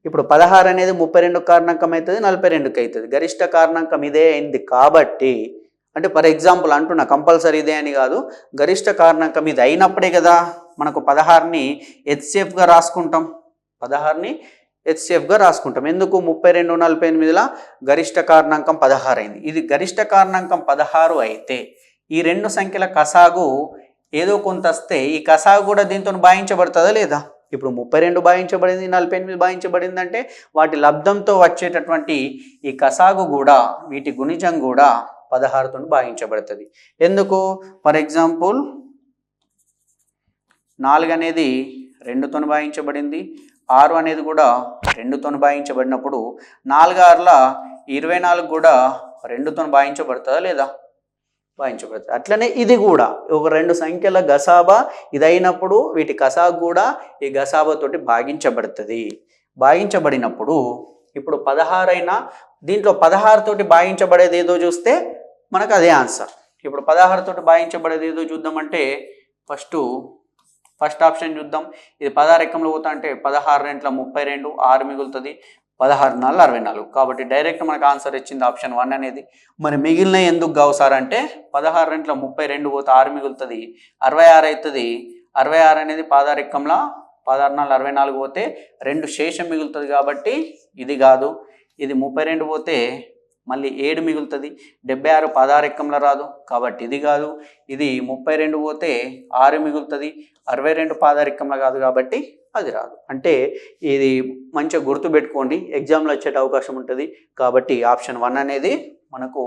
S1: ఇప్పుడు 16 అనేది 32 కారణాంకం అవుతుంది, 42కి అవుతుంది. గరిష్ట కారణాంకం ఇదే అయింది కాబట్టి, అంటే ఫర్ ఎగ్జాంపుల్ అంటున్నా, కంపల్సరీ ఇదే అని కాదు, గరిష్ట కారణాంకం ఇది అయినప్పుడే కదా మనకు 16ని హెచ్సిఎఫ్గా రాసుకుంటాం. 16ని హెచ్సిఎఫ్గా రాసుకుంటాం. ఎందుకు? 32 48ల గరిష్ట కారణాంకం 16 అయింది. ఇది గరిష్ట కారణాంకం 16 అయితే ఈ రెండు సంఖ్యల కసాగు ఏదో కొంత వస్తే ఈ కసాగు కూడా దీంతో భాగించబడుతుందా లేదా? ఇప్పుడు 32 భాగించబడింది, 48 భాగించబడింది అంటే వాటి లబ్ధంతో వచ్చేటటువంటి ఈ కసాగు కూడా, వీటి గుణిజం కూడా 16తో భాగించబడుతుంది. ఎందుకు? ఫర్ ఎగ్జాంపుల్ 4 అనేది 2తో భాగించబడింది, 6 అనేది కూడా 2తో భాగించబడినప్పుడు 4 6ల 24 కూడా 2తో భాగించబడుతుందా లేదా? భాగించబడుతుంది. అట్లనే ఇది కూడా ఒక రెండు సంఖ్యల గసాబా ఇదైనప్పుడు వీటి కసాగు కూడా ఈ గసాబాతోటి భాగించబడుతుంది. భాగించబడినప్పుడు ఇప్పుడు 16 అయినా దీంట్లో 16 తోటి భాగించబడేది ఏదో చూస్తే మనకు అదే ఆన్సర్. ఇప్పుడు 16 తోటి భాగించబడేది ఏదో చూద్దామంటే ఫస్ట్ ఆప్షన్ చూద్దాం. ఇది 16 ఎక్కంలో పోతా అంటే 16 32, 6 మిగులుతుంది, 16 4 64. కాబట్టి డైరెక్ట్ మనకు ఆన్సర్ ఇచ్చింది ఆప్షన్ 1 అనేది. మరి మిగిలిన ఎందుకు కావు సార్ అంటే 16 32 పోతే 6 మిగులుతుంది, 66 అవుతుంది. 66 అనేది 16 ఎక్కంలో 16 4 64 పోతే 2 శేషం మిగులుతుంది కాబట్టి ఇది కాదు. ఇది 32 పోతే మళ్ళీ 7 మిగులుతుంది, 76 16 ఎక్కంలో రాదు కాబట్టి ఇది కాదు. ఇది 32 పోతే 6 మిగులుతుంది, 62 16 ఎక్కంలో కాదు కాబట్టి అది రాదు. అంటే ఇది మంచిగా గుర్తుపెట్టుకోండి, ఎగ్జామ్లో వచ్చే అవకాశం ఉంటుంది. కాబట్టి ఆప్షన్ 1 అనేది మనకు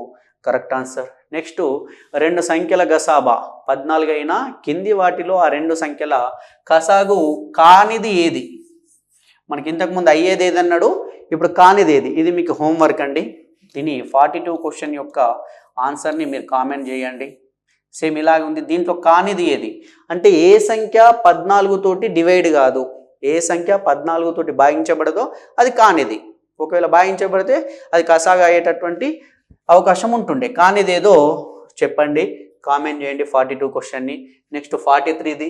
S1: కరెక్ట్ ఆన్సర్. నెక్స్ట్, రెండు సంఖ్యల గసాబా 14 అయినా కింది వాటిలో ఆ రెండు సంఖ్యల కసాగు కానిది ఏది? మనకి ఇంతకుముందు అయ్యేది ఏదన్నాడు, ఇప్పుడు కానిది ఏది? ఇది మీకు హోంవర్క్ అండి. దీని 42 క్వశ్చన్ యొక్క ఆన్సర్ని మీరు కామెంట్ చేయండి. సేమ్ ఇలాగ ఉంది. దీంట్లో కానిది ఏది అంటే ఏ సంఖ్య 14 తోటి డివైడ్ కాదు, ఏ సంఖ్య 14 తోటి భాగించబడదో అది కానిది. ఒకవేళ భాగించబడితే అది కసాగా అయ్యేటటువంటి అవకాశం ఉంటుండే. కానిది ఏదో చెప్పండి, కామెంట్ చేయండి 42 క్వశ్చన్ని. నెక్స్ట్ 43ది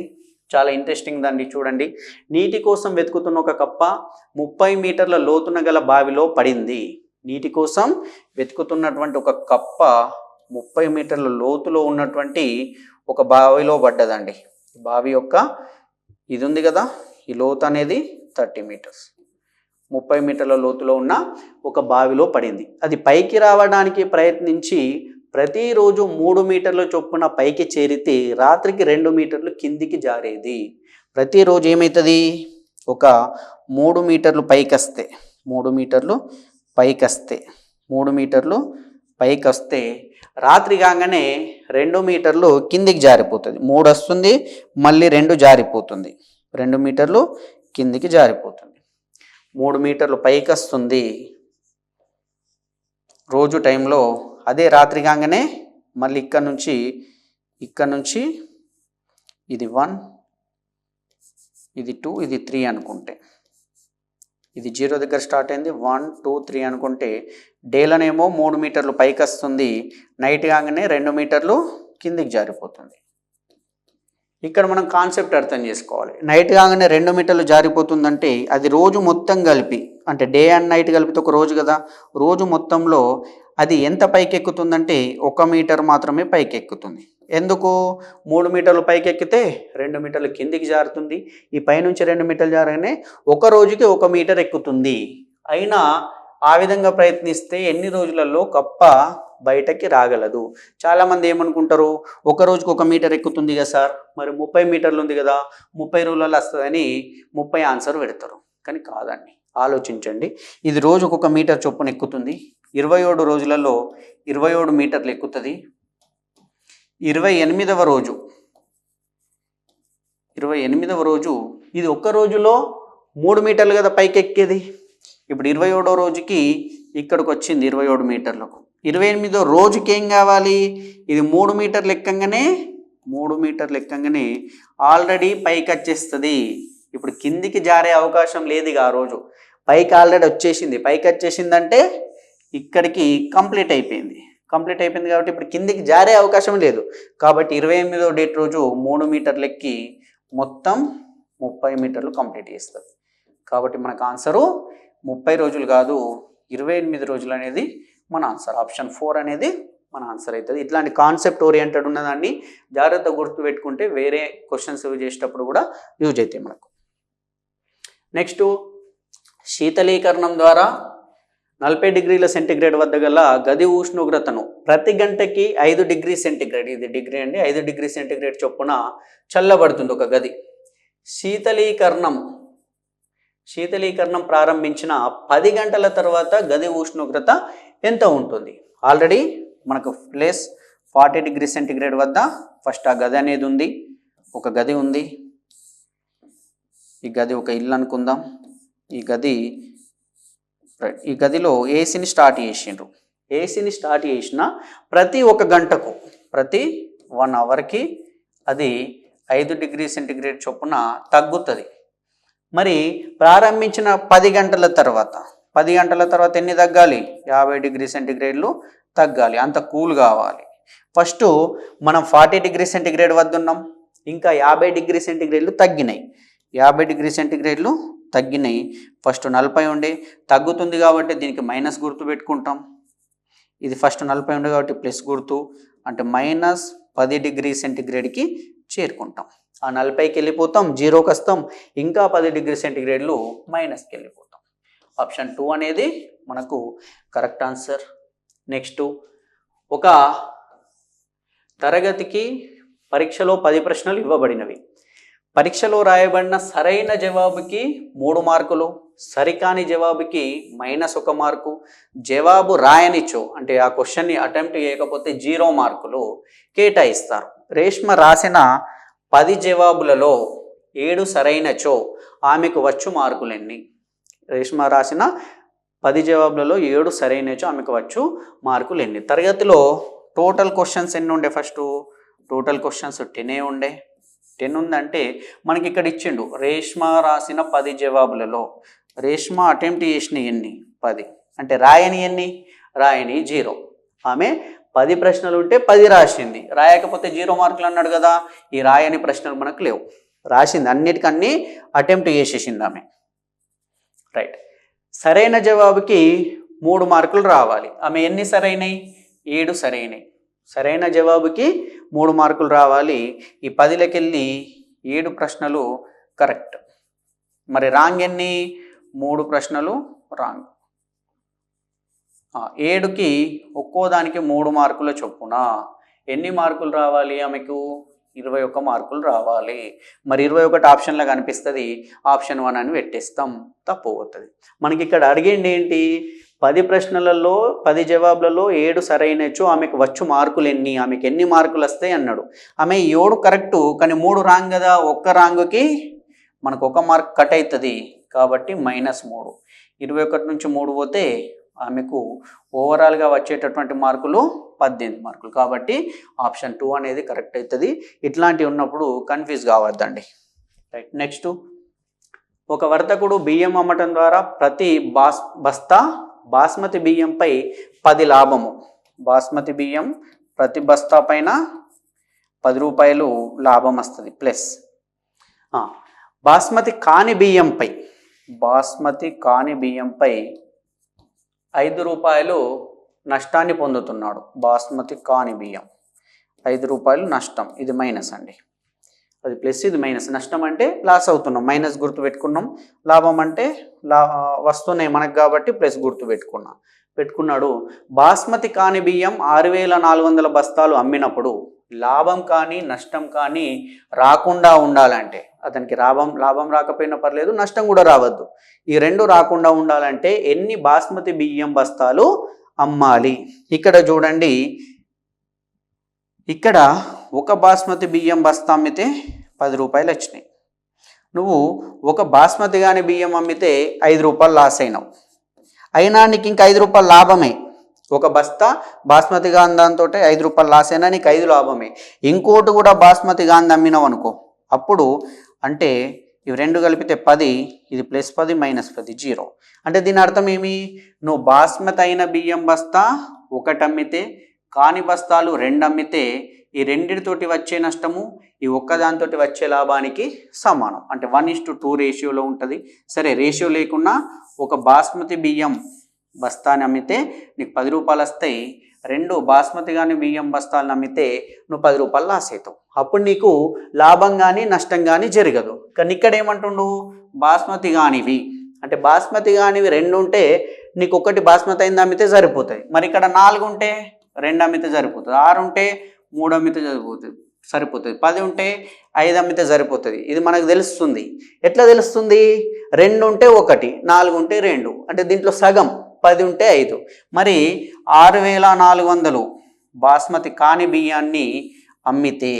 S1: చాలా ఇంట్రెస్టింగ్ దాన్ని చూడండి. నీటి కోసం వెతుకుతున్న ఒక కప్ప 30 మీటర్ల లోతున గల బావిలో పడింది. నీటి కోసం వెతుకుతున్నటువంటి ఒక కప్ప 30 మీటర్ల లోతులో ఉన్నటువంటి ఒక బావిలో పడ్డదండి. బావి యొక్క ఇది ఉంది కదా, ఈ లోతు అనేది 30 మీటర్స్. 30 మీటర్ల లోతులో ఉన్న ఒక బావిలో పడింది. అది పైకి రావడానికి ప్రయత్నించి ప్రతిరోజు 3 మీటర్ల చొప్పున పైకి చేరితే రాత్రికి 2 మీటర్లు కిందికి జారేది. ప్రతిరోజు ఏమవుతుంది? ఒక 3 మీటర్లు పైకొస్తే 3 మీటర్లు పైకొస్తే రాత్రి కాగానే 2 మీటర్లు కిందికి జారిపోతుంది. 3 వస్తుంది, మళ్ళీ 2 జారిపోతుంది, 2 మీటర్లు కిందికి జారిపోతుంది. 3 మీటర్లు పైకి వస్తుంది రోజు టైంలో. అదే రాత్రి కాగానే మళ్ళీ ఇక్కడ నుంచి ఇది 1, ఇది 2, ఇది 3 అనుకుంటే, ఇది 0 దగ్గర స్టార్ట్ అయింది, 1 2 3 అనుకుంటే డేలోనేమో 3 మీటర్లు పైకి వస్తుంది, నైట్ కాగానే 2 మీటర్లు కిందికి జారిపోతుంది. ఇక్కడ మనం కాన్సెప్ట్ అర్థం చేసుకోవాలి. నైట్ కాగానే 2 మీటర్లు జారిపోతుందంటే అది రోజు మొత్తం కలిపి, అంటే డే అండ్ నైట్ కలిపితే ఒక రోజు కదా, రోజు మొత్తంలో అది ఎంత పైకి ఎక్కుతుందంటే 1 మీటర్ మాత్రమే పైకి ఎక్కుతుంది. ఎందుకు? 3 మీటర్లు పైకి ఎక్కితే 2 మీటర్లు కిందికి జారుతుంది. ఈ పైనుంచి 2 మీటర్లు జారగానే ఒక రోజుకి 1 మీటర్ ఎక్కుతుంది. అయినా ఆ విధంగా ప్రయత్నిస్తే ఎన్ని రోజులలో కప్ప బయటకి రాగలదు? చాలామంది ఏమనుకుంటారు, ఒక రోజుకి 1 మీటర్ ఎక్కుతుంది కదా సార్, మరి 30 మీటర్లు ఉంది కదా, 30 రోజులలో వస్తుందని 30 ఆన్సర్ పెడతారు. కానీ కాదండి, ఆలోచించండి. ఇది రోజుకు 1 మీటర్ చొప్పున ఎక్కుతుంది. 27 రోజులలో 27 మీటర్లు ఎక్కుతుంది. 28వ రోజు ఇది ఒక్క రోజులో 3 మీటర్లు కదా పైకి ఎక్కేది. ఇప్పుడు 27వ రోజుకి ఇక్కడికి వచ్చింది 27 మీటర్లకు. 28వ రోజుకి ఏం కావాలి? ఇది 3 మీటర్లు ఎక్కంగానే 3 మీటర్లు ఎక్కగానే ఆల్రెడీ పైకి వచ్చేస్తుంది. ఇప్పుడు కిందికి జారే అవకాశం లేదు ఆ రోజు, పైకి ఆల్రెడీ వచ్చేసింది. పైకి వచ్చేసిందంటే ఇక్కడికి కంప్లీట్ అయిపోయింది కాబట్టి ఇప్పుడు కిందికి జారే అవకాశం లేదు. కాబట్టి 28వ డేట్ రోజు 3 మీటర్లు ఎక్కి మొత్తం 30 మీటర్లు కంప్లీట్ చేస్తుంది. కాబట్టి మనకు ఆన్సరు 30 రోజులు కాదు 28 రోజులు అనేది మన ఆన్సర్. ఆప్షన్ 4 అనేది మన ఆన్సర్ అవుతుంది. ఇట్లాంటి కాన్సెప్ట్ ఓరియంటెడ్ ఉన్నదాన్ని జాగ్రత్తగా గుర్తుపెట్టుకుంటే వేరే క్వశ్చన్స్ చేసేటప్పుడు కూడా యూజ్ అవుతాయి మనకు. నెక్స్ట్, శీతలీకరణం ద్వారా 40 డిగ్రీల సెంటీగ్రేడ్ వద్ద గల గది ఉష్ణోగ్రతను ప్రతి గంటకి 5 డిగ్రీ సెంటీగ్రేడ్, ఇది డిగ్రీ అండి, 5 డిగ్రీ సెంటీగ్రేడ్ చొప్పున చల్లబడుతుంది ఒక గది. శీతలీకరణం ప్రారంభించిన 10 గంటల తర్వాత గది ఉష్ణోగ్రత ఎంత ఉంటుంది? ఆల్రెడీ మనకు ప్లేస్ 40 డిగ్రీ సెంటీగ్రేడ్ వద్ద ఫస్ట్ ఆ గది అనేది ఉంది, ఒక గది ఉంది. ఈ గది ఒక ఇల్లు అనుకుందాం. ఈ గదిలో ఏసీని స్టార్ట్ చేసిండ్రు. ఏసీని స్టార్ట్ చేసిన ప్రతి 1 గంటకు, ప్రతి 1 అవర్కి అది 5 డిగ్రీ సెంటీగ్రేడ్ చొప్పున తగ్గుతుంది. మరి ప్రారంభించిన 10 గంటల తర్వాత ఎన్ని తగ్గాలి? 50 డిగ్రీ సెంటీగ్రేడ్లు తగ్గాలి. అంత కూల్ కావాలి. ఫస్ట్ మనం 40 డిగ్రీ సెంటీగ్రేడ్ వద్ద ఉన్నాం, ఇంకా 50 డిగ్రీ సెంటీగ్రేడ్లు తగ్గినాయి. 50 డిగ్రీ సెంటీగ్రేడ్లు తగ్గినాయి. ఫస్ట్ 40 ఉండే, తగ్గుతుంది కాబట్టి దీనికి మైనస్ గుర్తు పెట్టుకుంటాం. ఇది ఫస్ట్ 40 ఉండే కాబట్టి ప్లస్ గుర్తు, అంటే -10 డిగ్రీ సెంటీగ్రేడ్కి చేరుకుంటాం. ఆ 40కి వెళ్ళిపోతాం, 0కి వస్తాం, ఇంకా 10 డిగ్రీ సెంటీగ్రేడ్లు మైనస్కి వెళ్ళిపోతాం. ఆప్షన్ 2 అనేది మనకు కరెక్ట్ ఆన్సర్. నెక్స్ట్, ఒక తరగతికి పరీక్షలో 10 ప్రశ్నలు ఇవ్వబడినవి. పరీక్షలో రాయబడిన సరైన జవాబుకి 3 మార్కులు, సరికాని జవాబుకి -1 మార్కు, జవాబు రాయనిచో అంటే ఆ క్వశ్చన్ని అటెంప్ట్ చేయకపోతే 0 మార్కులు కేటాయిస్తారు. రేష్మ రాసిన 10 జవాబులలో 7 సరైనచో ఆమెకు వచ్చు మార్కులు ఎన్ని? రేష్మ రాసిన 10 జవాబులలో 7 సరైనచో ఆమెకు వచ్చు మార్కులు ఎన్ని? తరగతిలో టోటల్ క్వశ్చన్స్ ఎన్ని ఉండే? ఫస్ట్ టోటల్ క్వశ్చన్స్ 10 ఉండే. 10 ఉందంటే మనకి ఇక్కడ ఇచ్చిండు రేష్మ రాసిన 10 జవాబులలో రేష్మ అటెంప్ట్ చేసిన ఎన్ని? 10. అంటే రాయని ఎన్ని? రాయని 0. ఆమె 10 ప్రశ్నలు ఉంటే 10 రాసింది, రాయకపోతే 0 మార్కులు అన్నాడు కదా. ఈ రాయని ప్రశ్నలు మనకు లేవు, రాసింది అన్నిటికన్నీ అటెంప్ట్ చేసేసింది ఆమె. రైట్. సరైన జవాబుకి 3 మార్కులు రావాలి. ఆమె ఎన్ని సరైనవి? 7 సరైనవి. సరైన జవాబుకి 3 మార్కులు రావాలి. ఈ 10లకి వెళ్ళి 7 ప్రశ్నలు కరెక్ట్. మరి రాంగ్ ఎన్ని? 3 ప్రశ్నలు రాంగ్. 7కి ఒక్కో దానికి 3 మార్కుల చొప్పున ఎన్ని మార్కులు రావాలి? ఆమెకు 21 మార్కులు రావాలి. మరి 21 ఆప్షన్లో కనిపిస్తుంది, ఆప్షన్ 1 అని పెట్టేస్తాం, తప్పు అవుతుంది. మనకి ఇక్కడ అడిగింది ఏంటి? 10 ప్రశ్నలలో 10 జవాబులలో 7 సరైనచో ఆమెకు వచ్చు మార్కులు ఎన్ని? ఆమెకు ఎన్ని మార్కులు వస్తాయి అన్నాడు. ఆమె 7 కరెక్టు, కానీ 3 రాంగ్ కదా. ఒక్క రాంగుకి మనకు 1 మార్క్ కట్ అవుతుంది కాబట్టి -3. 21 నుంచి 3 పోతే ఆమెకు ఓవరాల్గా వచ్చేటటువంటి మార్కులు 18 మార్కులు. కాబట్టి ఆప్షన్ 2 అనేది కరెక్ట్ అవుతుంది. ఇట్లాంటివి ఉన్నప్పుడు కన్ఫ్యూజ్ కావద్దండి. రైట్. నెక్స్ట్, ఒక వర్తకుడు బియ్యం అమ్మటం ద్వారా ప్రతి బస్తా బాస్మతి బియ్యంపై 10 లాభము. బాస్మతి బియ్యం ప్రతి బస్తా పైన 10 రూపాయలు లాభం వస్తుంది ప్లస్. బాస్మతి కాని బియ్యంపై 5 రూపాయలు నష్టాన్ని పొందుతున్నాడు. బాస్మతి కాని బియ్యం 5 రూపాయలు నష్టం, ఇది మైనస్ అండి. అది ప్లస్, ఇది మైనస్. నష్టం అంటే లాస్ అవుతున్నాం, మైనస్ గుర్తు పెట్టుకున్నాం. లాభం అంటే వస్తున్నాయి మనకు కాబట్టి ప్లస్ గుర్తు పెట్టుకున్నాడు. బాస్మతి కాని బియ్యం 6400 బస్తాలు అమ్మినప్పుడు లాభం కానీ నష్టం కానీ రాకుండా ఉండాలంటే, అతనికి లాభం రాకపోయినా పర్లేదు, నష్టం కూడా రావద్దు, ఈ రెండు రాకుండా ఉండాలంటే ఎన్ని బాస్మతి బియ్యం బస్తాలు అమ్మాలి? ఇక్కడ చూడండి, ఇక్కడ ఒక బాస్మతి బియ్యం బస్తా అమ్మితే 10 రూపాయలు వచ్చినాయి. నువ్వు ఒక బాస్మతి కానీ బియ్యం అమ్మితే 5 రూపాయలు లాస్ అయినావు. అయినా నీకు ఇంకా 5 రూపాయలు లాభమే. ఒక బస్తా బాస్మతి గాంధాంతో 5 రూపాయలు లాస్ అయినా నీకు 5 లాభమే. ఇంకోటి కూడా బాస్మతి గాంధ అమ్మినావు అనుకో, అప్పుడు అంటే ఇవి రెండు కలిపితే 10, ఇది +10 -10 0. అంటే దీని అర్థం ఏమి, నువ్వు బాస్మతి అయిన బియ్యం బస్తా ఒకటి అమ్మితే, కాని బస్తాలు 2 అమ్మితే ఈ రెండిటితోటి వచ్చే నష్టము ఈ ఒక్కదానితో వచ్చే లాభానికి సమానం. అంటే 1:2 రేషియోలో ఉంటుంది. సరే, రేషియో లేకున్నా ఒక బాస్మతి బియ్యం బస్తాని అమ్మితే నీకు 10 రూపాయలు వస్తాయి, 2 బాస్మతి కానీ బియ్యం బస్తాలను అమ్మితే నువ్వు 10 రూపాయలు లాస్ అవుతావు. అప్పుడు నీకు లాభం కానీ నష్టం కానీ జరగదు. కానీ ఇక్కడ ఏమంటుండు, బాస్మతి కానివి అంటే బాస్మతి కానివి 2 ఉంటే నీకు ఒకటి బాస్మతి అయింది అమ్మితే సరిపోతుంది. మరి ఇక్కడ 4 ఉంటే 2 అమ్మితే సరిపోతుంది, 6 ఉంటే 3 అమ్మితే సరిపోతుంది, 10 ఉంటే 5 అమ్మితే సరిపోతుంది. ఇది మనకు తెలుస్తుంది. ఎట్లా తెలుస్తుంది, 2 ఉంటే 1, 4 ఉంటే 2, అంటే దీంట్లో సగం 10 ఉంటే 5. మరి 6400 బాస్మతి కాని బియ్యాన్ని అమ్మితే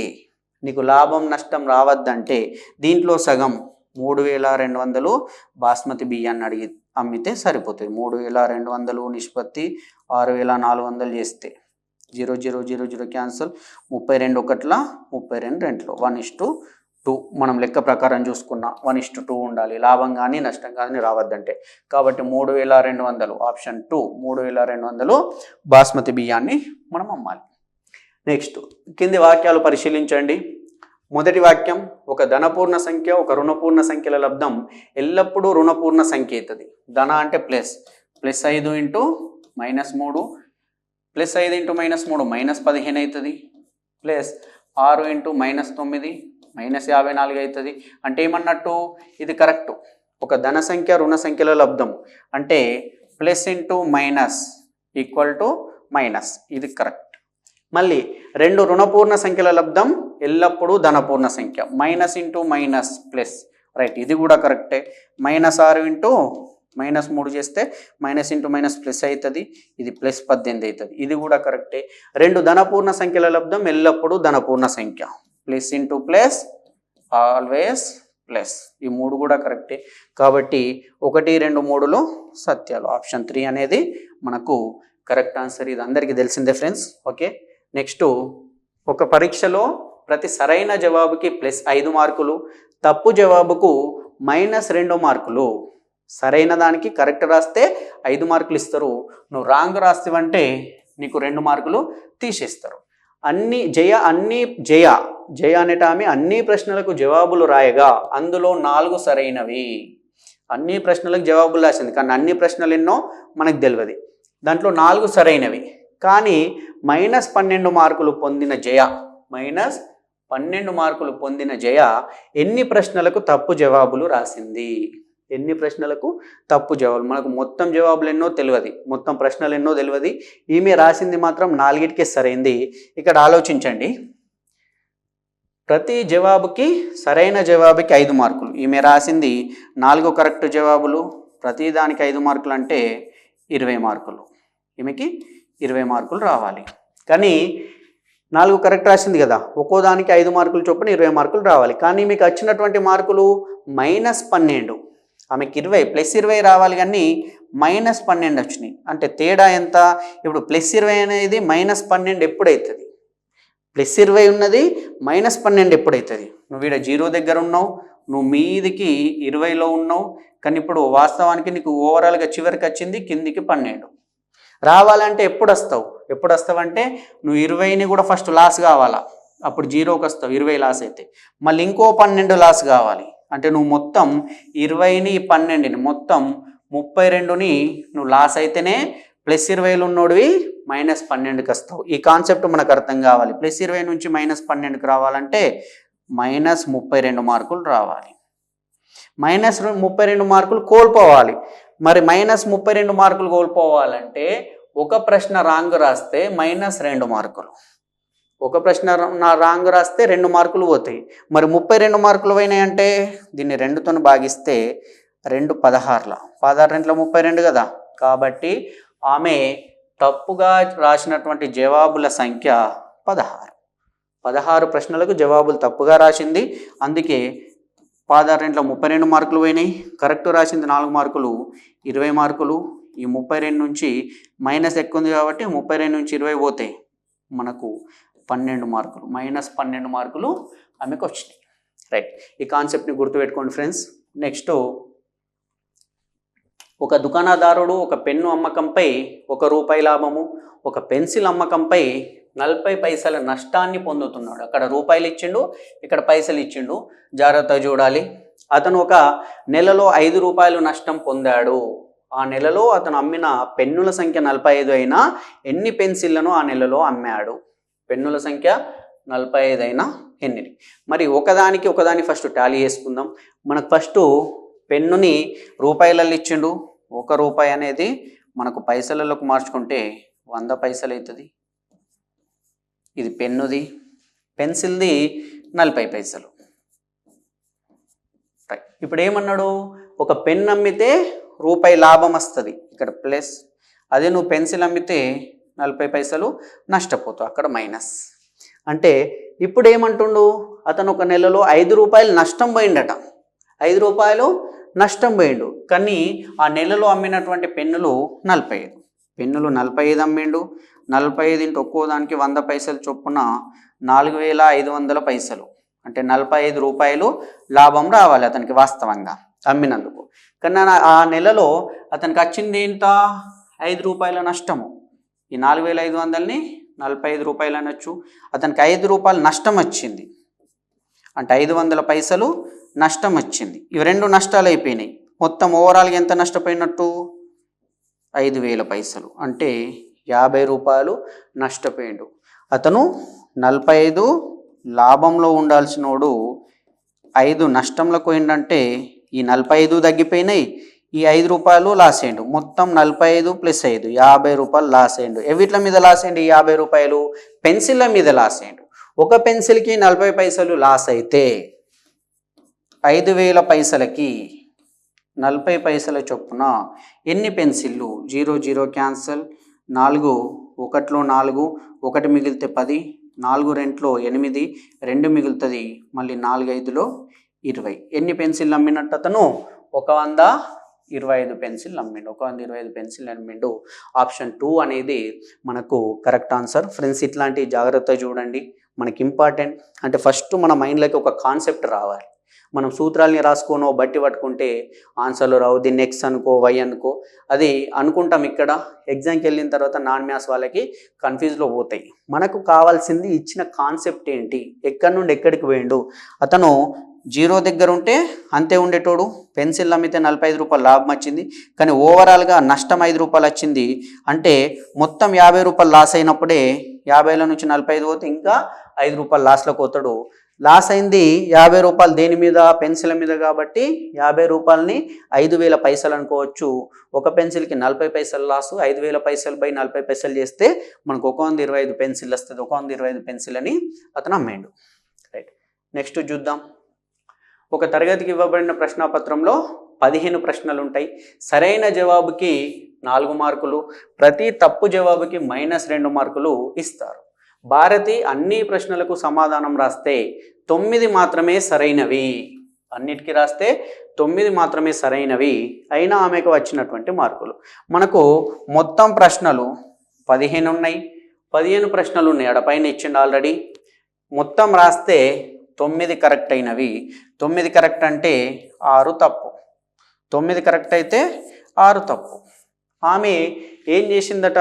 S1: నీకు లాభం నష్టం రావద్దంటే దీంట్లో సగం 3200 బాస్మతి బియ్యాన్ని అమ్మితే సరిపోతుంది. 3200 నిష్పత్తి 6400 చేస్తే 0 0 0 0 క్యాన్సల్, 32 1 32 2 1:2. మనం లెక్క ప్రకారం చూసుకున్నా 1:2 ఉండాలి, లాభం కానీ నష్టం కానీ రావద్దంటే. కాబట్టి 3200 ఆప్షన్ 2 3200 బాస్మతి బియ్యాన్ని మనం అమ్మాలి. నెక్స్ట్ కింది వాక్యాలు పరిశీలించండి. మొదటి వాక్యం, ఒక ధనపూర్ణ సంఖ్య ఒక రుణపూర్ణ సంఖ్యల లబ్ధం ఎల్లప్పుడూ రుణపూర్ణ సంఖ్య అవుతుంది. ధన అంటే ప్లస్, +5 × -3, +5 × -3 -15 అవుతుంది, +6 × -9 -54 అవుతుంది. అంటే ఏమన్నట్టు, ఇది కరెక్ట్. ఒక ధన సంఖ్య రుణ సంఖ్యల లబ్ధం అంటే plus into minus equal to minus, ఇది కరెక్ట్. మళ్ళీ 2 రుణపూర్ణ సంఖ్యల లబ్ధం ఎల్లప్పుడూ ధనపూర్ణ సంఖ్య, minus into minus plus, right, ఇది కూడా కరెక్టే. -6 × -3 చేస్తే మైనస్ ఇంటూ మైనస్ ప్లస్ అవుతుంది, ఇది +18 అవుతుంది, ఇది కూడా కరెక్టే. 2 ధనపూర్ణ సంఖ్యల లబ్ధం ఎల్లప్పుడూ ధనపూర్ణ సంఖ్య, plus into plus always plus, ఈ 3 కూడా కరెక్టే. కాబట్టి 1 2 3లో సత్యాలు. ఆప్షన్ 3 అనేది మనకు కరెక్ట్ ఆన్సర్. ఇది అందరికీ తెలిసిందే ఫ్రెండ్స్. ఓకే, నెక్స్ట్, ఒక పరీక్షలో ప్రతి సరైన జవాబుకి +5 మార్కులు, తప్పు జవాబుకు -2 మార్కులు. సరైన దానికి కరెక్ట్ రాస్తే 5 మార్కులు ఇస్తారు, నువ్వు రాంగ్ రాస్తావంటే నీకు 2 మార్కులు తీసేస్తారు. జయ అనేట ఆమె అన్ని ప్రశ్నలకు జవాబులు రాయగా అందులో 4 సరైనవి. అన్ని ప్రశ్నలకు జవాబులు రాసింది, కానీ అన్ని ప్రశ్నలు ఎన్నో మనకు తెలియదు. దాంట్లో 4 సరైనవి. కానీ -12 మార్కులు పొందిన జయ, -12 మార్కులు పొందిన జయ ఎన్ని ప్రశ్నలకు తప్పు జవాబులు రాసింది? ఎన్ని ప్రశ్నలకు తప్పు జవాబులు? మనకు మొత్తం జవాబులు ఎన్నో తెలియదు, మొత్తం ప్రశ్నలు ఎన్నో తెలియదు. ఈమె రాసింది మాత్రం 4కే సరైంది. ఇక్కడ ఆలోచించండి, ప్రతి జవాబుకి సరైన జవాబుకి 5 మార్కులు. ఈమె రాసింది 4 కరెక్ట్ జవాబులు, ప్రతి దానికి 5 మార్కులు అంటే 20 మార్కులు. ఈమెకి 20 మార్కులు రావాలి. కానీ 4 కరెక్ట్ రాసింది కదా, ఒక్కో దానికి 5 మార్కులు చొప్పున 20 మార్కులు రావాలి. కానీ మీకు వచ్చినటువంటి మార్కులు -12. ఆమెకి 20 +20 రావాలి, కానీ -12 వచ్చినాయి. అంటే తేడా ఎంత? ఇప్పుడు +20 అనేది -12 ఎప్పుడవుతుంది? +20 ఉన్నది -12 ఎప్పుడవుతుంది? నువ్వు ఇక్కడ 0 దగ్గర ఉన్నావు, నువ్వు మీదికి 20లో ఉన్నావు, కానీ ఇప్పుడు వాస్తవానికి నీకు ఓవరాల్గా చివరికి వచ్చింది కిందికి 12 రావాలంటే ఎప్పుడు వస్తావు అంటే నువ్వు 20ని కూడా ఫస్ట్ లాస్ కావాలా, అప్పుడు 0కి వస్తావు. 20 లాస్ అయితే మళ్ళీ ఇంకో 12 లాస్ కావాలి. అంటే నువ్వు మొత్తం 20ని 12ని మొత్తం 32ని నువ్వు లాస్ అయితేనే +20లో ఉన్నోడివి -12కి వస్తావు. ఈ కాన్సెప్ట్ మనకు అర్థం కావాలి. +20 నుంచి -12కి రావాలంటే -32 మార్కులు రావాలి, -32 మార్కులు కోల్పోవాలి. మరి -32 మార్కులు కోల్పోవాలంటే ఒక ప్రశ్న రాంగ్ రాస్తే -2 మార్కులు, ఒక ప్రశ్న రాంగ్ రాస్తే 2 మార్కులు పోతాయి. మరి 32 మార్కులు పోయినాయంటే దీన్ని 2తో భాగిస్తే 2 16ల 16 32 కదా. కాబట్టి ఆమె తప్పుగా రాసినటువంటి జవాబుల సంఖ్య 16. 16 ప్రశ్నలకు జవాబులు తప్పుగా రాసింది, అందుకే 16 32 మార్కులు పోయినాయి. కరెక్ట్ రాసింది 4 మార్కులు, 20 మార్కులు. ఈ 32 నుంచి మైనస్ ఎక్కువ ఉంది కాబట్టి 32 నుంచి 20 పోతే మనకు 12 మార్కులు, -12 మార్కులు ఆమెకు వచ్చినాయి. రైట్, ఈ కాన్సెప్ట్ని గుర్తుపెట్టుకోండి ఫ్రెండ్స్. నెక్స్ట్, ఒక దుకాణదారుడు ఒక పెన్ను అమ్మకంపై ₹1 లాభము, ఒక పెన్సిల్ అమ్మకంపై 40 పైసల నష్టాన్ని పొందుతున్నాడు. అక్కడ రూపాయలు ఇచ్చిండు, ఇక్కడ పైసలు ఇచ్చిండు, జాగ్రత్తగా చూడాలి. అతను ఒక నెలలో ₹5 నష్టం పొందాడు. ఆ నెలలో అతను అమ్మిన పెన్నుల సంఖ్య 45 అయినా ఎన్ని పెన్సిళ్లను ఆ నెలలో అమ్మాడు? పెన్నుల సంఖ్య 45 అయినా ఎన్ని? మరి ఒకదాని ఫస్ట్ టాలీ చేసుకుందాం. మనకు ఫస్ట్ పెన్నుని రూపాయలలో ఇచ్చిండు. ₹1 అనేది మనకు పైసలలోకి మార్చుకుంటే 100 పైసలు అవుతుంది. ఇది పెన్నుది, పెన్సిల్ది 40 పైసలు. రైట్, ఇప్పుడు ఏమన్నాడు? ఒక పెన్ను అమ్మితే ₹1 లాభం వస్తుంది, ఇక్కడ ప్లస్. అదే నువ్వు పెన్సిల్ అమ్మితే 40 పైసలు నష్టపోతావు, అక్కడ మైనస్. అంటే ఇప్పుడు ఏమంటుండు? అతను ఒక నెలలో ₹5 నష్టం పోయిండట. ₹5 నష్టం పోయిండు. కానీ ఆ నెలలో అమ్మినటువంటి పెన్నులు 45. పెన్నులు 45 అమ్మిండు. 45 ఇంటూ ఒక్కో దానికి 100 పైసలు చొప్పున 4500 పైసలు. అంటే ₹45 లాభం రావాలి అతనికి వాస్తవంగా అమ్మినందుకు. కానీ ఆ నెలలో అతనికి వచ్చింది ఎంత? ₹5 నష్టము. ఈ 4500ని ₹45 అనొచ్చు. అతనికి ₹5 నష్టం వచ్చింది, అంటే 500 పైసలు నష్టం వచ్చింది. ఇవి రెండు నష్టాలు అయిపోయినాయి. మొత్తం ఓవరాల్గా ఎంత నష్టపోయినట్టు? 5000 పైసలు, అంటే ₹50 నష్టపోయిండు. అతను 45 లాభంలో ఉండాల్సినోడు 5 నష్టంలోకి పోయిండంటే ఈ 45 తగ్గిపోయినాయి, ఈ ₹5 లాస్ అయ్యిండు. మొత్తం 45 + 5 ₹50 లాస్ అయ్యిండు. ఎవిట్ల మీద లాస్ అయ్యిండు? ఈ ₹50 పెన్సిళ్ళ మీద లాస్ అయ్యిండు. ఒక పెన్సిల్కి 40 పైసలు లాస్ అయితే 5000 పైసలకి 40 పైసల చొప్పున ఎన్ని పెన్సిళ్ళు? 0 0 క్యాన్సల్, 4 1లో 4, 1 మిగిలితే 10, 4 2లో 8, 2 మిగులుతుంది, మళ్ళీ 4 5లో 20. ఎన్ని పెన్సిళ్ళు అమ్మినట్టు అతను? 125 పెన్సిల్ అమ్మిండు. 125 పెన్సిల్ అమ్మిండు. ఆప్షన్ 2 అనేది మనకు కరెక్ట్ ఆన్సర్. ఫ్రెండ్స్, ఇట్లాంటి జాగ్రత్త చూడండి, మనకి ఇంపార్టెంట్. అంటే ఫస్ట్ మన మైండ్లోకి ఒక కాన్సెప్ట్ రావాలి. మనం సూత్రాలని రాసుకోనో బట్టి పట్టుకుంటే ఆన్సర్లు రావు. దీన్ని X అనుకో, Y అనుకో, అది అనుకుంటాం. ఇక్కడ ఎగ్జామ్కి వెళ్ళిన తర్వాత నాన్ మ్యాథ్స్ వాళ్ళకి కన్ఫ్యూజ్లో పోతాయి. మనకు కావాల్సింది ఇచ్చిన కాన్సెప్ట్ ఏంటి, ఎక్కడి నుండి ఎక్కడికి పోయిండు. అతను 0 దగ్గర ఉంటే అంతే ఉండేటోడు. పెన్సిల్ అమ్మితే ₹45 లాభం వచ్చింది, కానీ ఓవరాల్గా నష్టం ₹5 వచ్చింది. అంటే మొత్తం ₹50 లాస్ అయినప్పుడే 50లో నుంచి 45 పోతే ఇంకా ₹5 లాస్లోకి పోతాడు. లాస్ అయింది ₹50 దేని మీద? పెన్సిల్ మీద. కాబట్టి ₹50ని 5000 పైసలు అనుకోవచ్చు. ఒక పెన్సిల్కి 40 పైసలు లాసు. 5000 పైసలు బై 40 పైసలు చేస్తే మనకు 125 పెన్సిల్ వస్తుంది. 125 పెన్సిల్ అని అతను అమ్మాడు. రైట్, నెక్స్ట్ చూద్దాం. ఒక తరగతికి ఇవ్వబడిన ప్రశ్నాపత్రంలో 15 ప్రశ్నలు ఉంటాయి. సరైన జవాబుకి 4 మార్కులు, ప్రతి తప్పు జవాబుకి -2 మార్కులు ఇస్తారు. భారతి అన్ని ప్రశ్నలకు సమాధానం రాస్తే 9 మాత్రమే సరైనవి. అన్నిటికీ రాస్తే 9 మాత్రమే సరైనవి అయినా ఆమెకు వచ్చినటువంటి మార్కులు. మనకు మొత్తం ప్రశ్నలు 15 ఉన్నాయి. 15 ప్రశ్నలు ఉన్నాయి, ఆడపైన ఇచ్చిండు ఆల్రెడీ. మొత్తం రాస్తే 9 కరెక్ట్ అయినవి. 9 కరెక్ట్ అంటే 6 తప్పు. 9 కరెక్ట్ అయితే 6 తప్పు. ఆమె ఏం చేసిందట?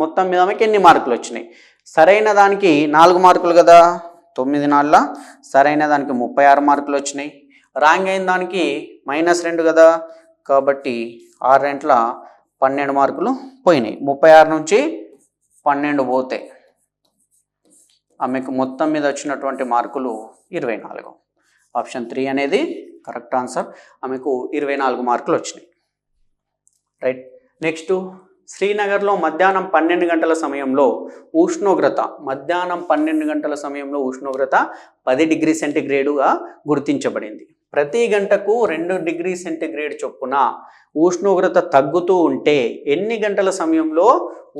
S1: మొత్తం మీద ఆమెకి ఎన్ని మార్కులు వచ్చినాయి? సరైన దానికి 4 మార్కులు కదా, 9 4 సరైన దానికి 36 మార్కులు వచ్చినాయి. రాంగ్ అయిన దానికి -2 కదా, కాబట్టి 6 రెంట్ల 12 మార్కులు పోయినాయి. 36 నుంచి 12 పోతే ఆమెకు మొత్తం మీద వచ్చినటువంటి మార్కులు 24. ఆప్షన్ 3 అనేది కరెక్ట్ ఆన్సర్. ఆమెకు 24 మార్కులు వచ్చినాయి. రైట్, నెక్స్ట్, శ్రీనగర్లో మధ్యాహ్నం 12 గంటల సమయంలో ఉష్ణోగ్రత 10 డిగ్రీ సెంటీగ్రేడుగా గుర్తించబడింది. ప్రతి గంటకు 2 డిగ్రీ సెంటీగ్రేడ్ చొప్పున ఉష్ణోగ్రత తగ్గుతూ ఉంటే ఎన్ని గంటల సమయంలో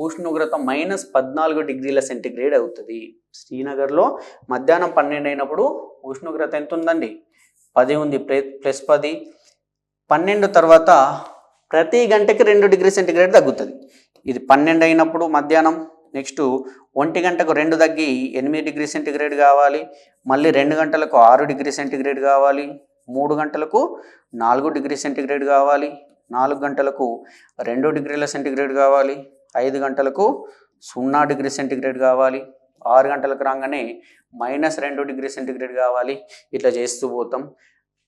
S1: ఉష్ణోగ్రత -14 డిగ్రీల సెంటీగ్రేడ్ అవుతుంది? శ్రీనగర్లో మధ్యాహ్నం 12 అయినప్పుడు ఉష్ణోగ్రత ఎంత ఉందండి? 10 ఉంది, +10. 12 తర్వాత ప్రతి గంటకి 2 డిగ్రీ సెంటిగ్రేడ్ తగ్గుతుంది. ఇది 12 అయినప్పుడు మధ్యాహ్నం, నెక్స్ట్ 1 గంటకు 2 తగ్గి 8 డిగ్రీ సెంటిగ్రేడ్ కావాలి, మళ్ళీ 2 గంటలకు 6 డిగ్రీ సెంటిగ్రేడ్ కావాలి, 3 గంటలకు 4 డిగ్రీ సెంటిగ్రేడ్ కావాలి, 4 గంటలకు 2 డిగ్రీల సెంటిగ్రేడ్ కావాలి, 5 గంటలకు 0 డిగ్రీ సెంటిగ్రేడ్ కావాలి, 6 గంటలకు రాగానే -2 డిగ్రీ సెంటిగ్రేడ్ కావాలి. ఇట్లా చేస్తూ పోతాం.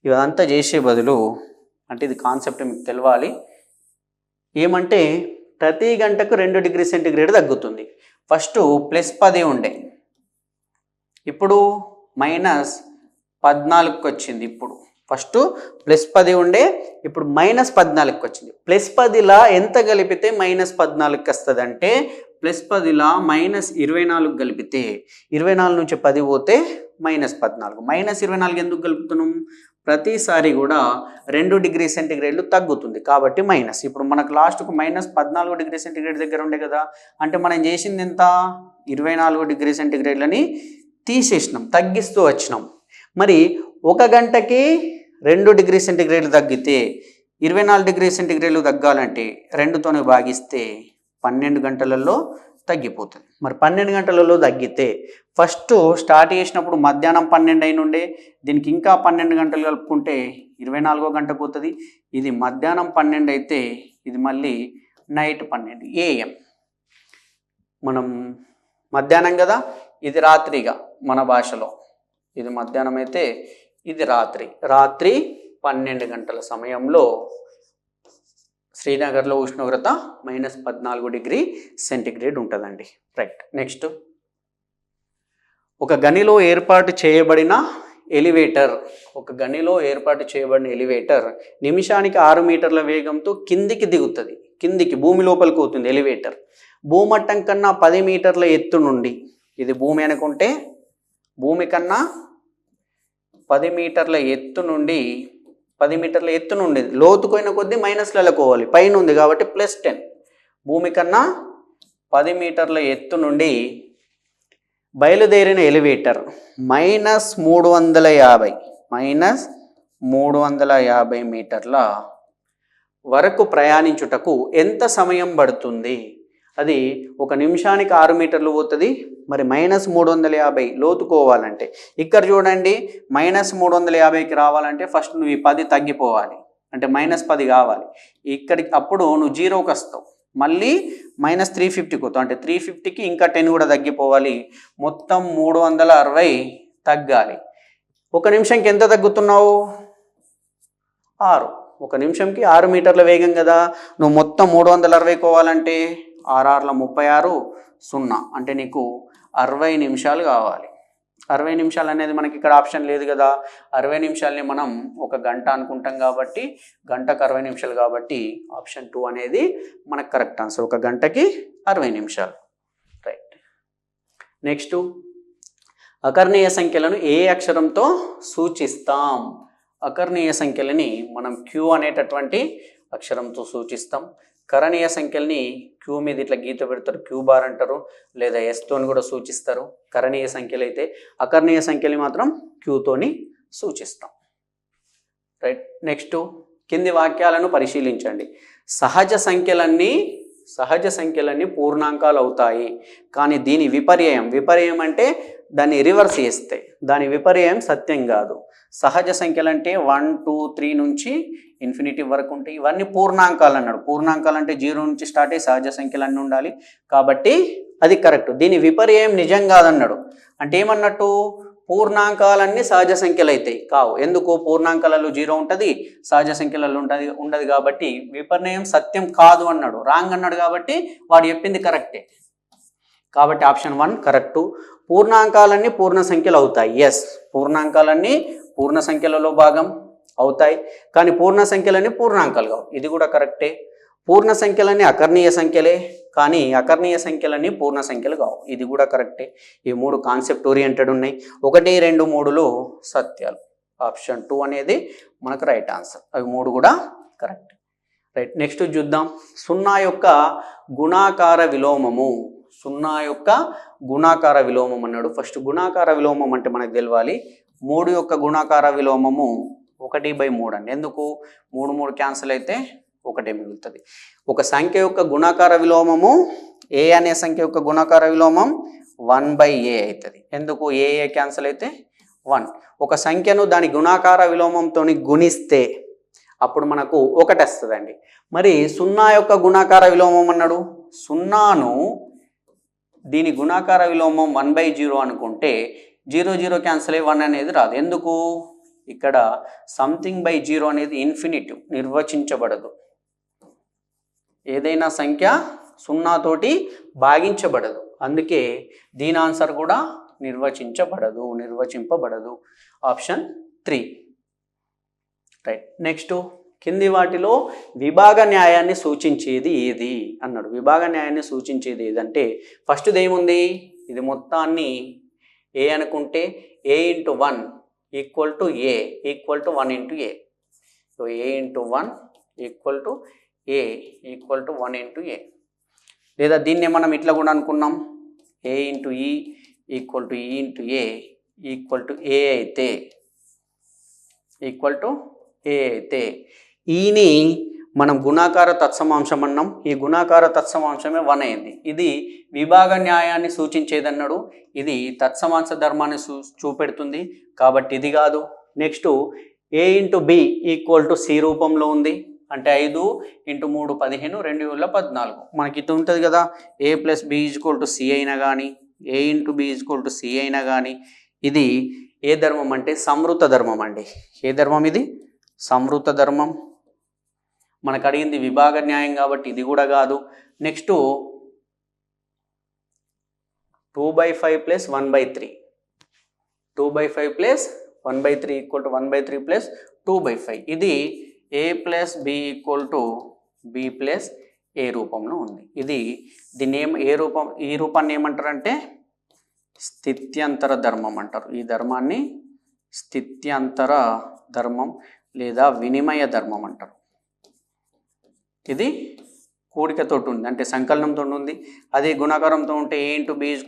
S1: ఇదంతా చేసే బదులు అంటే ఇది కాన్సెప్ట్ మీకు తెలవాలి. ఏమంటే ప్రతి గంటకు 2 డిగ్రీ సెంటిగ్రేడ్ తగ్గుతుంది. ఫస్ట్ +10 ఉండే, ఇప్పుడు -14కి వచ్చింది. ఇప్పుడు ఫస్ట్ +10 ఉండే, ఇప్పుడు -14కి వచ్చింది. +10లా ఎంత కలిపితే -14కి వస్తుంది అంటే +10లా -24 కలిపితే 24 నుంచి 10 పోతే -14. -24 ఎందుకు కలుపుతున్నాం? ప్రతిసారి కూడా 2 డిగ్రీ సెంటిగ్రేడ్లు తగ్గుతుంది కాబట్టి మైనస్. ఇప్పుడు మనకు లాస్ట్కు -14 డిగ్రీ సెంటిగ్రేడ్ దగ్గర ఉండే కదా, అంటే మనం చేసింది ఎంత? 24 డిగ్రీ సెంటిగ్రేడ్లని తీసేసినాం, తగ్గిస్తూ వచ్చినాం. మరి 1 గంటకి 2 డిగ్రీ సెంటిగ్రేడ్లు తగ్గితే 24 డిగ్రీ సెంటిగ్రేడ్లు తగ్గాలంటే 2తోనే భాగిస్తే 12 గంటలలో తగ్గిపోతుంది. మరి 12 గంటలలో తగ్గితే ఫస్ట్ స్టార్ట్ చేసినప్పుడు మధ్యాహ్నం 12 అయిన ఉండే, దీనికి ఇంకా 12 గంటలు కలుపుకుంటే 24వ గంట పోతుంది. ఇది మధ్యాహ్నం 12 అయితే ఇది మళ్ళీ నైట్ 12 AM. మనం మధ్యాహ్నం కదా, ఇది రాత్రిగా మన భాషలో. ఇది మధ్యాహ్నం అయితే ఇది రాత్రి. రాత్రి 12 గంటల సమయంలో శ్రీనగర్లో ఉష్ణోగ్రత -14 డిగ్రీ సెంటిగ్రేడ్ ఉంటుందండి. రైట్. నెక్స్ట్, ఒక గనిలో ఏర్పాటు చేయబడిన ఎలివేటర్. ఒక గనిలో ఏర్పాటు చేయబడిన ఎలివేటర్ నిమిషానికి 6 మీటర్ల వేగంతో కిందికి దిగుతుంది. కిందికి భూమి లోపలికి పోతుంది ఎలివేటర్. భూమట్టం కన్నా 10 మీటర్ల ఎత్తు నుండి, ఇది భూమి అనుకుంటే భూమి కన్నా 10 మీటర్ల ఎత్తు నుండి, 10 మీటర్ల ఎత్తు నుండి లోతుకోయిన కొద్దీ మైనస్లలో పోవాలి, పైన ఉంది కాబట్టి +10. భూమి కన్నా 10 మీటర్ల ఎత్తు నుండి బయలుదేరిన ఎలివేటర్ -350 మీటర్ల వరకు ప్రయాణించుటకు ఎంత సమయం పడుతుంది? అది 1 నిమిషానికి 6 మీటర్లు పోతుంది. మరి -350 లోతుకోవాలంటే ఇక్కడ చూడండి, -350కి రావాలంటే ఫస్ట్ నువ్వు ఈ 10 తగ్గిపోవాలి, అంటే -10 కావాలి. ఇక్కడికి అప్పుడు నువ్వు 0కి వస్తావు, మళ్ళీ -350కి వస్తావు, అంటే 350కి ఇంకా 10 కూడా తగ్గిపోవాలి. మొత్తం 360 తగ్గాలి. 1 నిమిషంకి ఎంత తగ్గుతున్నావు? 6. 1 నిమిషంకి 6 మీటర్ల వేగం కదా, నువ్వు మొత్తం 360 కోవాలంటే 6 36 0, అంటే నీకు 60 నిమిషాలు కావాలి. 60 నిమిషాలు అనేది మనకి ఇక్కడ ఆప్షన్ లేదు కదా. 60 నిమిషాలని మనం 1 గంట అనుకుంటాం కాబట్టి గంటకు 60 నిమిషాలు కాబట్టి ఆప్షన్ 2 అనేది మనకు కరెక్ట్ ఆన్సర్. 1 గంటకి 60 నిమిషాలు. రైట్. నెక్స్ట్, అకర్ణీయ సంఖ్యలను ఏ అక్షరంతో సూచిస్తాం? అకర్ణీయ సంఖ్యలని మనం Q అనేటటువంటి అక్షరంతో సూచిస్తాం. కరణీయ సంఖ్యల్ని Q మీద ఇట్లా గీత పెడతారు, Q బార్ అంటారు, లేదా S తోని కూడా సూచిస్తారు కరణీయ సంఖ్యలు అయితే. అకర్ణీయ సంఖ్యల్ని మాత్రం Q తోని సూచిస్తాం. రైట్. నెక్స్ట్, కింది వాక్యాలను పరిశీలించండి. సహజ సంఖ్యలన్నీ పూర్ణాంకాలు అవుతాయి, కానీ దీని విపర్యయం అంటే దాన్ని రివర్స్ చేస్తే దాని విపర్యయం సత్యం కాదు. సహజ సంఖ్యలు అంటే 1 2 3 నుంచి ఇన్ఫినిటీ వరకు ఉంటాయి. ఇవన్నీ పూర్ణాంకాలు అన్నాడు. పూర్ణాంకాలు అంటే 0 నుంచి స్టార్ట్ అయ్యి సహజ సంఖ్యలు అన్నీ ఉండాలి కాబట్టి అది కరెక్ట్. దీని విపర్యయం నిజం కాదన్నాడు. అంటే ఏమన్నట్టు? పూర్ణాంకాలన్నీ సహజ సంఖ్యలు అవుతాయి కావు. ఎందుకు? పూర్ణాంకాలలో 0 ఉంటుంది, సహజ సంఖ్యలలో ఉండదు కాబట్టి విపర్యయం సత్యం కాదు అన్నాడు. రాంగ్ అన్నాడు కాబట్టి వాడు చెప్పింది కరెక్టే. కాబట్టి ఆప్షన్ 1 కరెక్టు. పూర్ణాంకాలన్నీ పూర్ణ సంఖ్యలు అవుతాయి. ఎస్, పూర్ణాంకాలన్నీ పూర్ణ సంఖ్యలలో భాగం అవుతాయి, కానీ పూర్ణ సంఖ్యలన్నీ పూర్ణాంకాలు కావు. ఇది కూడా కరెక్టే. పూర్ణ సంఖ్యలన్నీ అకర్ణీయ సంఖ్యలే, కానీ అకర్ణీయ సంఖ్యలన్నీ పూర్ణ సంఖ్యలు కావు. ఇది కూడా కరెక్టే. ఈ 3 కాన్సెప్ట్ ఓరియంటెడ్ ఉన్నాయి. 1 2 3లు సత్యాలు. ఆప్షన్ 2 అనేది మనకు రైట్ ఆన్సర్. అవి 3 కూడా కరెక్ట్. రైట్. నెక్స్ట్ చూద్దాం. 0 యొక్క గుణాకార విలోమము. 0 యొక్క గుణాకార విలోమం అన్నాడు. ఫస్ట్ గుణాకార విలోమం అంటే మనకు తెలవాలి. 3 యొక్క గుణాకార విలోమము 1/3 అండి. ఎందుకు? 3 3 క్యాన్సిల్ అయితే ఒకటే మిగులుతుంది. ఒక సంఖ్య యొక్క గుణాకార విలోమము ఏ అనే సంఖ్య యొక్క గుణాకార విలోమం 1/a అవుతుంది. ఎందుకు? ఏ క్యాన్సిల్ అయితే 1. ఒక సంఖ్యను దాని గుణాకార విలోమంతో గుణిస్తే అప్పుడు మనకు 1 వస్తుందండి. మరి 0 యొక్క గుణాకార విలోమం అన్నాడు. 0ను దీని గుణాకార విలోమం 1/0 అనుకుంటే 0 క్యాన్సిల్ అయ్యి 1 అనేది రాదు. ఎందుకు? ఇక్కడ సంథింగ్ బై 0 అనేది ఇన్ఫినిటివ్, నిర్వచించబడదు. ఏదైనా సంఖ్య 0 తోటి భాగించబడదు. అందుకే దీని ఆన్సర్ కూడా నిర్వచింపబడదు. Option 3 right. నెక్స్ట్, కింది వాటిలో విభాగ న్యాయాన్ని సూచించేది ఏది అన్నాడు. విభాగ న్యాయాన్ని సూచించేది ఏదంటే ఫస్ట్ది ఏముంది? ఇది మొత్తాన్ని ఏ అనుకుంటే a × 1 equal to a equal to 1 × a. So a × 1 equal to a equal to 1 × a. లేదా దీన్ని మనం ఇట్లా కూడా అనుకున్నాం, a × e equal to e × a equal to a అయితే ఈని మనం గుణాకార తత్సమాంశం అన్నాం. ఈ గుణాకార తత్సమాంశమే 1 అయింది. ఇది విభాగ న్యాయాన్ని సూచించేదన్నాడు. ఇది తత్సమాంశ ధర్మాన్ని చూపెడుతుంది కాబట్టి ఇది కాదు. Next, a × b equal to c రూపంలో ఉంది. అంటే 5 × 3 15, 2 × 14. మనకి ఇటు ఉంటుంది కదా, a + b = c అయినా కానీ, a × b = c అయినా కానీ ఇది ఏ ధర్మం అంటే సంవృత ధర్మం అండి. ఏ ధర్మం ఇది? సంవృత ధర్మం. మనకు అడిగింది విభాగ న్యాయం కాబట్టి ఇది కూడా కాదు. నెక్స్ట్ 2/5 + 1/3. 2/5 + 1/3 equal to 1/3 + 2/5. ఇది a + b = b + a రూపంలో ఉంది. దీన్ని ఈ రూపాన్ని ఏమంటారంటే స్థిత్యంతర ధర్మం అంటారు. ఈ ధర్మాన్ని స్థిత్యంతర ధర్మం లేదా వినిమయ ధర్మం అంటారు. ఇది కూడికతో ఉంది, అంటే సంకలనంతో ఉంది. అదే గుణాకారంతో ఉంటే a × b =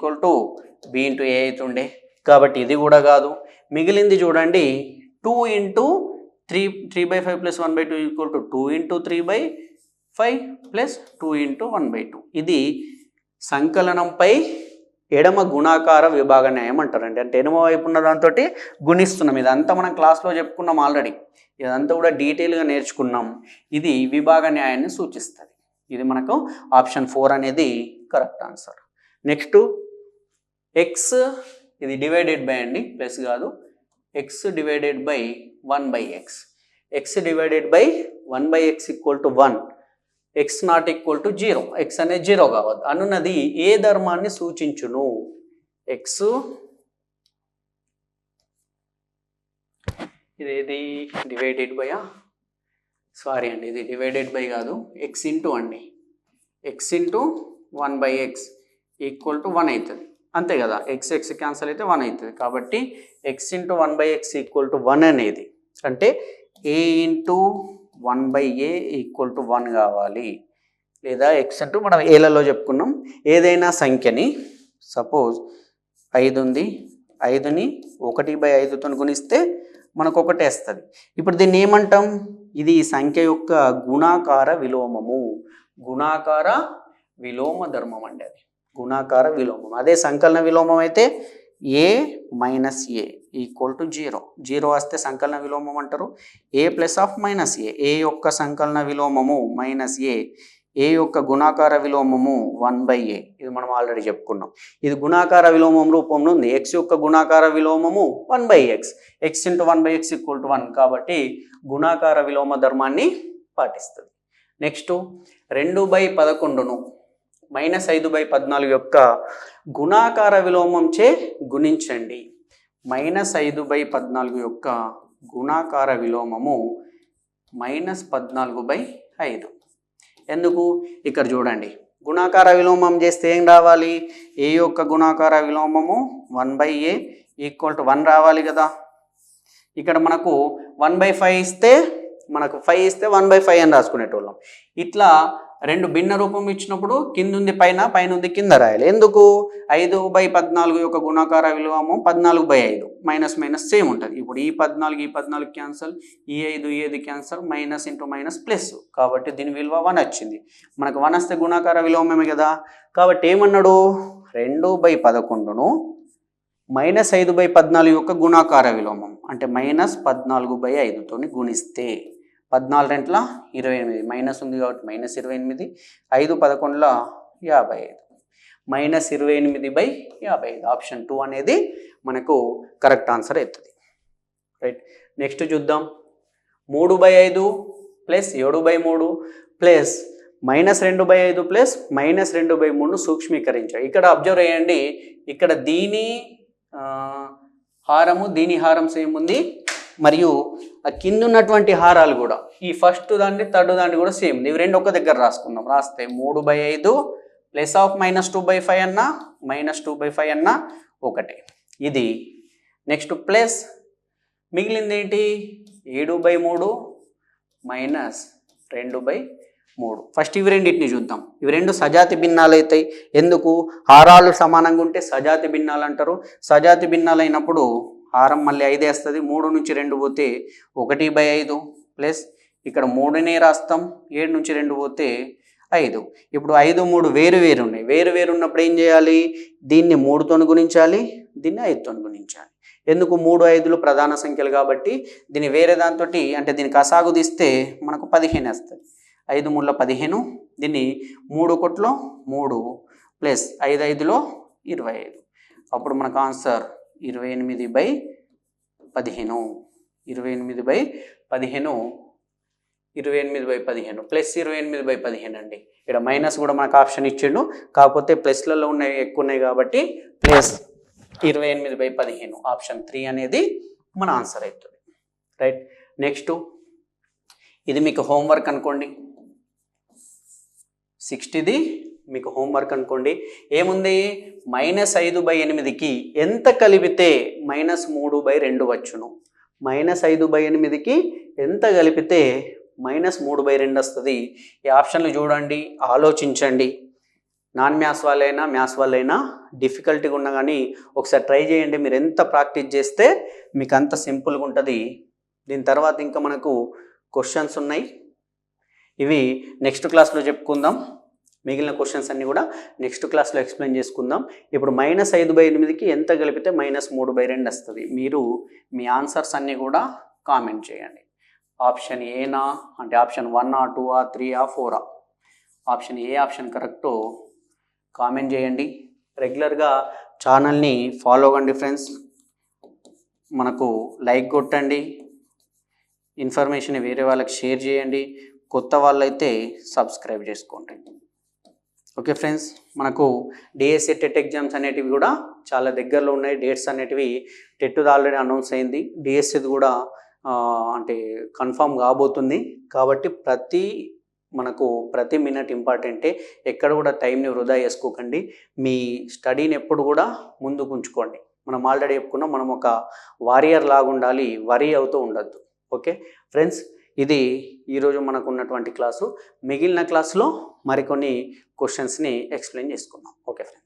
S1: b × a అవుతుండే. కాబట్టి ఇది కూడా కాదు. మిగిలింది చూడండి, 2 × 3/5 + 1/2 = 2 × 3/5 + 2 × 1/2. ఇది సంకలనంపై ఎడమ గుణాకార విభాగ న్యాయం అంటారండి. అంటే ఎడమ వైపు ఉన్న దాంతో గుణిస్తున్నాం. ఇదంతా మనం క్లాస్లో చెప్పుకున్నాం ఆల్రెడీ. ఇదంతా కూడా డీటెయిల్గా నేర్చుకున్నాం. ఇది విభాగ న్యాయాన్ని సూచిస్తుంది. ఇది మనకు ఆప్షన్ 4 అనేది కరెక్ట్ ఆన్సర్. నెక్స్ట్, ఎక్స్ ఇది డివైడెడ్ బై అండి, ప్లస్ కాదు. x divided by 1/x. x divided by 1/x = 1. x not equal to 0. x అనేది 0 కావద్దు అనున్నది ఏ ధర్మాన్ని సూచించును? x ఇదేది డివైడెడ్ బై సారీ అండి, ఇది డివైడెడ్ బై కాదు, x ఇంటూ అండి. x into 1/x equal to 1 అవుతుంది. అంతే కదా, x క్యాన్సల్ అయితే 1 అవుతుంది. కాబట్టి x into 1/x equal to 1 అనేది అంటే a into 1/a equal to 1 కావాలి. లేదా x అంటూ మనం ఏలలో చెప్పుకున్నాం. ఏదైనా సంఖ్యని సపోజ్ 5 ఉంది, 5ని 1/5తో గుణిస్తే మనకు 1 వస్తుంది. ఇప్పుడు దీన్ని ఏమంటాం? ఇది ఈ సంఖ్య యొక్క గుణాకార విలోమము. గుణాకార విలోమ ధర్మం అండి. అది గుణాకార విలోమం. అదే సంకలన విలోమం అయితే a - a ఈక్వల్ టు 0. 0 వస్తే సంకలన విలోమం అంటారు. a + -a. a యొక్క సంకలన విలోమము -a. a యొక్క గుణాకార విలోమము 1/a. ఇది మనం ఆల్రెడీ చెప్పుకున్నాం. ఇది గుణాకార విలోమం రూపంలో ఉంది. x యొక్క గుణాకార విలోమము 1/x. x into 1/x equal to 1. కాబట్టి గుణాకార విలోమ ధర్మాన్ని పాటిస్తుంది. నెక్స్ట్, 2/11ను -5/14 యొక్క గుణాకార విలోమం చే గుణించండి. -5/14 యొక్క గుణాకార విలోమము -14/5. ఎందుకు? ఇక్కడ చూడండి, గుణాకార విలోమం చేస్తే ఏం రావాలి? a యొక్క గుణాకార విలోమము 1/a ఈక్వల్ టు 1 రావాలి కదా. ఇక్కడ మనకు 1/5 ఇస్తే, మనకు 5 ఇస్తే 1/5 అని రాసుకునేటోళ్ళం. ఇట్లా రెండు భిన్న రూపం ఇచ్చినప్పుడు కింద ఉంది పైన, పైన ఉంది కింద రాయాలి. ఎందుకు? 5/14 యొక్క గుణాకార విలువము 14/5 మైనస్ మైనస్ సేమ్ ఉంటుంది. ఇప్పుడు ఈ 14 క్యాన్సల్, ఈ 5 cancel, minus into minus plus, కాబట్టి దీని విలువ 1 వచ్చింది. మనకు 1 వస్తే గుణాకార విలోమమే కదా, కాబట్టి ఏమన్నాడు? 2/11ను -5/14 యొక్క గుణాకార విలోమం అంటే -14/5తో గుణిస్తే 14 28 మైనస్ ఉంది కాబట్టి -28, 5×11 55, -28/55. ఆప్షన్ 2 అనేది మనకు కరెక్ట్ ఆన్సర్ అవుతుంది. రైట్, నెక్స్ట్ చూద్దాం. 3/5 ప్లస్ 7/3 ప్లస్ -2/5 ప్లస్ -2/3ను సూక్ష్మీకరించాలి. ఇక్కడ అబ్జర్వ్ చేయండి, ఇక్కడ దీని హారము దీని హారం సేమ్ ఉంది, మరియు ఆ కింద ఉన్నటువంటి హారాలు కూడా ఈ ఫస్ట్ దాన్ని థర్డ్ దాన్ని కూడా సేమ్ ఉంది. ఇవి రెండు ఒక దగ్గర రాసుకుందాం. రాస్తే 3/5 ప్లస్ ఆఫ్ -2/5 అన్నా -2/5 అన్నా ఒకటే. ఇది నెక్స్ట్ ప్లస్ మిగిలింది ఏంటి? 7/3 -2/3. ఫస్ట్ ఇవి రెండింటిని చూద్దాం. ఇవి రెండు సజాతి భిన్నాలు అవుతాయి. ఎందుకు? హారాలు సమానంగా ఉంటే సజాతి భిన్నాలు అంటారు. సజాతి భిన్నాలు అయినప్పుడు హారం మళ్ళీ 5 వేస్తుంది. 3 నుంచి 2 పోతే 1/5 ప్లస్ ఇక్కడ 3నే రాస్తాం, 7 నుంచి 2 పోతే 5. ఇప్పుడు 5, 3 వేరు వేరు ఉన్నాయి. వేరు వేరు ఉన్నప్పుడు ఏం చేయాలి? దీన్ని 3తో గుణించాలి, దీన్ని 5తో గుణించాలి. ఎందుకు? 3, 5లు ప్రధాన సంఖ్యలు కాబట్టి దీన్ని వేరే దాంతో అంటే దీనికి అసాగు తీస్తే మనకు 15 వస్తుంది. 5 3 15, దీన్ని 3 1 3 ప్లస్ 5 5 25. అప్పుడు మనకు ఆన్సర్ 28/15. 28/15 ప్లస్ 28/15 అండి. ఇక్కడ మైనస్ కూడా మనకు ఆప్షన్ ఇచ్చిండు, కాకపోతే ప్లస్లలో ఉన్నాయి ఎక్కువ ఉన్నాయి కాబట్టి ప్లస్ 28/15 ఆప్షన్ 3 అనేది మన ఆన్సర్ అవుతుంది. రైట్, నెక్స్ట్ ఇది మీకు హోంవర్క్ అనుకోండి. 60ది మీకు హోంవర్క్ అనుకోండి. ఏముంది? -5/8కి ఎంత కలిపితే -3/2 వచ్చును? -5/8కి ఎంత కలిపితే -3/2 వస్తుంది? ఈ ఆప్షన్లు చూడండి, ఆలోచించండి. నాన్ మ్యాథ్స్ వాళ్ళైనా మ్యాథ్స్ వాళ్ళైనా డిఫికల్టీగా ఉన్నా కానీ ఒకసారి ట్రై చేయండి. మీరు ఎంత ప్రాక్టీస్ చేస్తే మీకు అంత సింపుల్గా ఉంటుంది. దీని తర్వాత ఇంకా మనకు క్వశ్చన్స్ ఉన్నాయి, ఇవి నెక్స్ట్ క్లాస్లో చెప్పుకుందాం. మిగిలిన క్వశ్చన్స్ అన్నీ కూడా నెక్స్ట్ క్లాస్లో ఎక్స్ప్లెయిన్ చేసుకుందాం. ఇప్పుడు -5/8కి ఎంత కలిపితే -3/2 వస్తుంది? మీరు మీ ఆన్సర్స్ అన్నీ కూడా కామెంట్ చేయండి. ఆప్షన్ ఏనా అంటే ఆప్షన్ 1, 2, 3, 4? ఆప్షన్ ఏ ఆప్షన్ కరెక్టో కామెంట్ చేయండి. రెగ్యులర్గా ఛానల్ని ఫాలో అవ్వండి ఫ్రెండ్స్. మనకు లైక్ కొట్టండి, ఇన్ఫర్మేషన్ వేరే వాళ్ళకి షేర్ చేయండి. కొత్త వాళ్ళైతే సబ్స్క్రైబ్ చేసుకోండి. ఓకే ఫ్రెండ్స్, మనకు డిఎస్సి టెట్ ఎగ్జామ్స్ అనేటివి కూడా చాలా దగ్గరలో ఉన్నాయి. డేట్స్ అనేటివి టెట్ది ఆల్రెడీ అనౌన్స్ అయింది, డిఎస్సిది కూడా అంటే కన్ఫామ్ కాబోతుంది. కాబట్టి ప్రతి మినిట్ ఇంపార్టెంటే. ఎక్కడ కూడా టైంని వృధా చేసుకోకండి. మీ స్టడీని ఎప్పుడు కూడా ముందుకు ఉంచుకోండి. మనం ఆల్రెడీ చెప్పుకున్నాం, మనం ఒక వారియర్ లాగా ఉండాలి, వరీ అవుతూ ఉండద్దు. ఓకే ఫ్రెండ్స్, ఇది ఈరోజు మనకు ఉన్నటువంటి క్లాసు. మిగిలిన క్లాసులో మరికొన్ని క్వశ్చన్స్ని ఎక్స్ప్లెయిన్ చేసుకుందాం. Okay friends.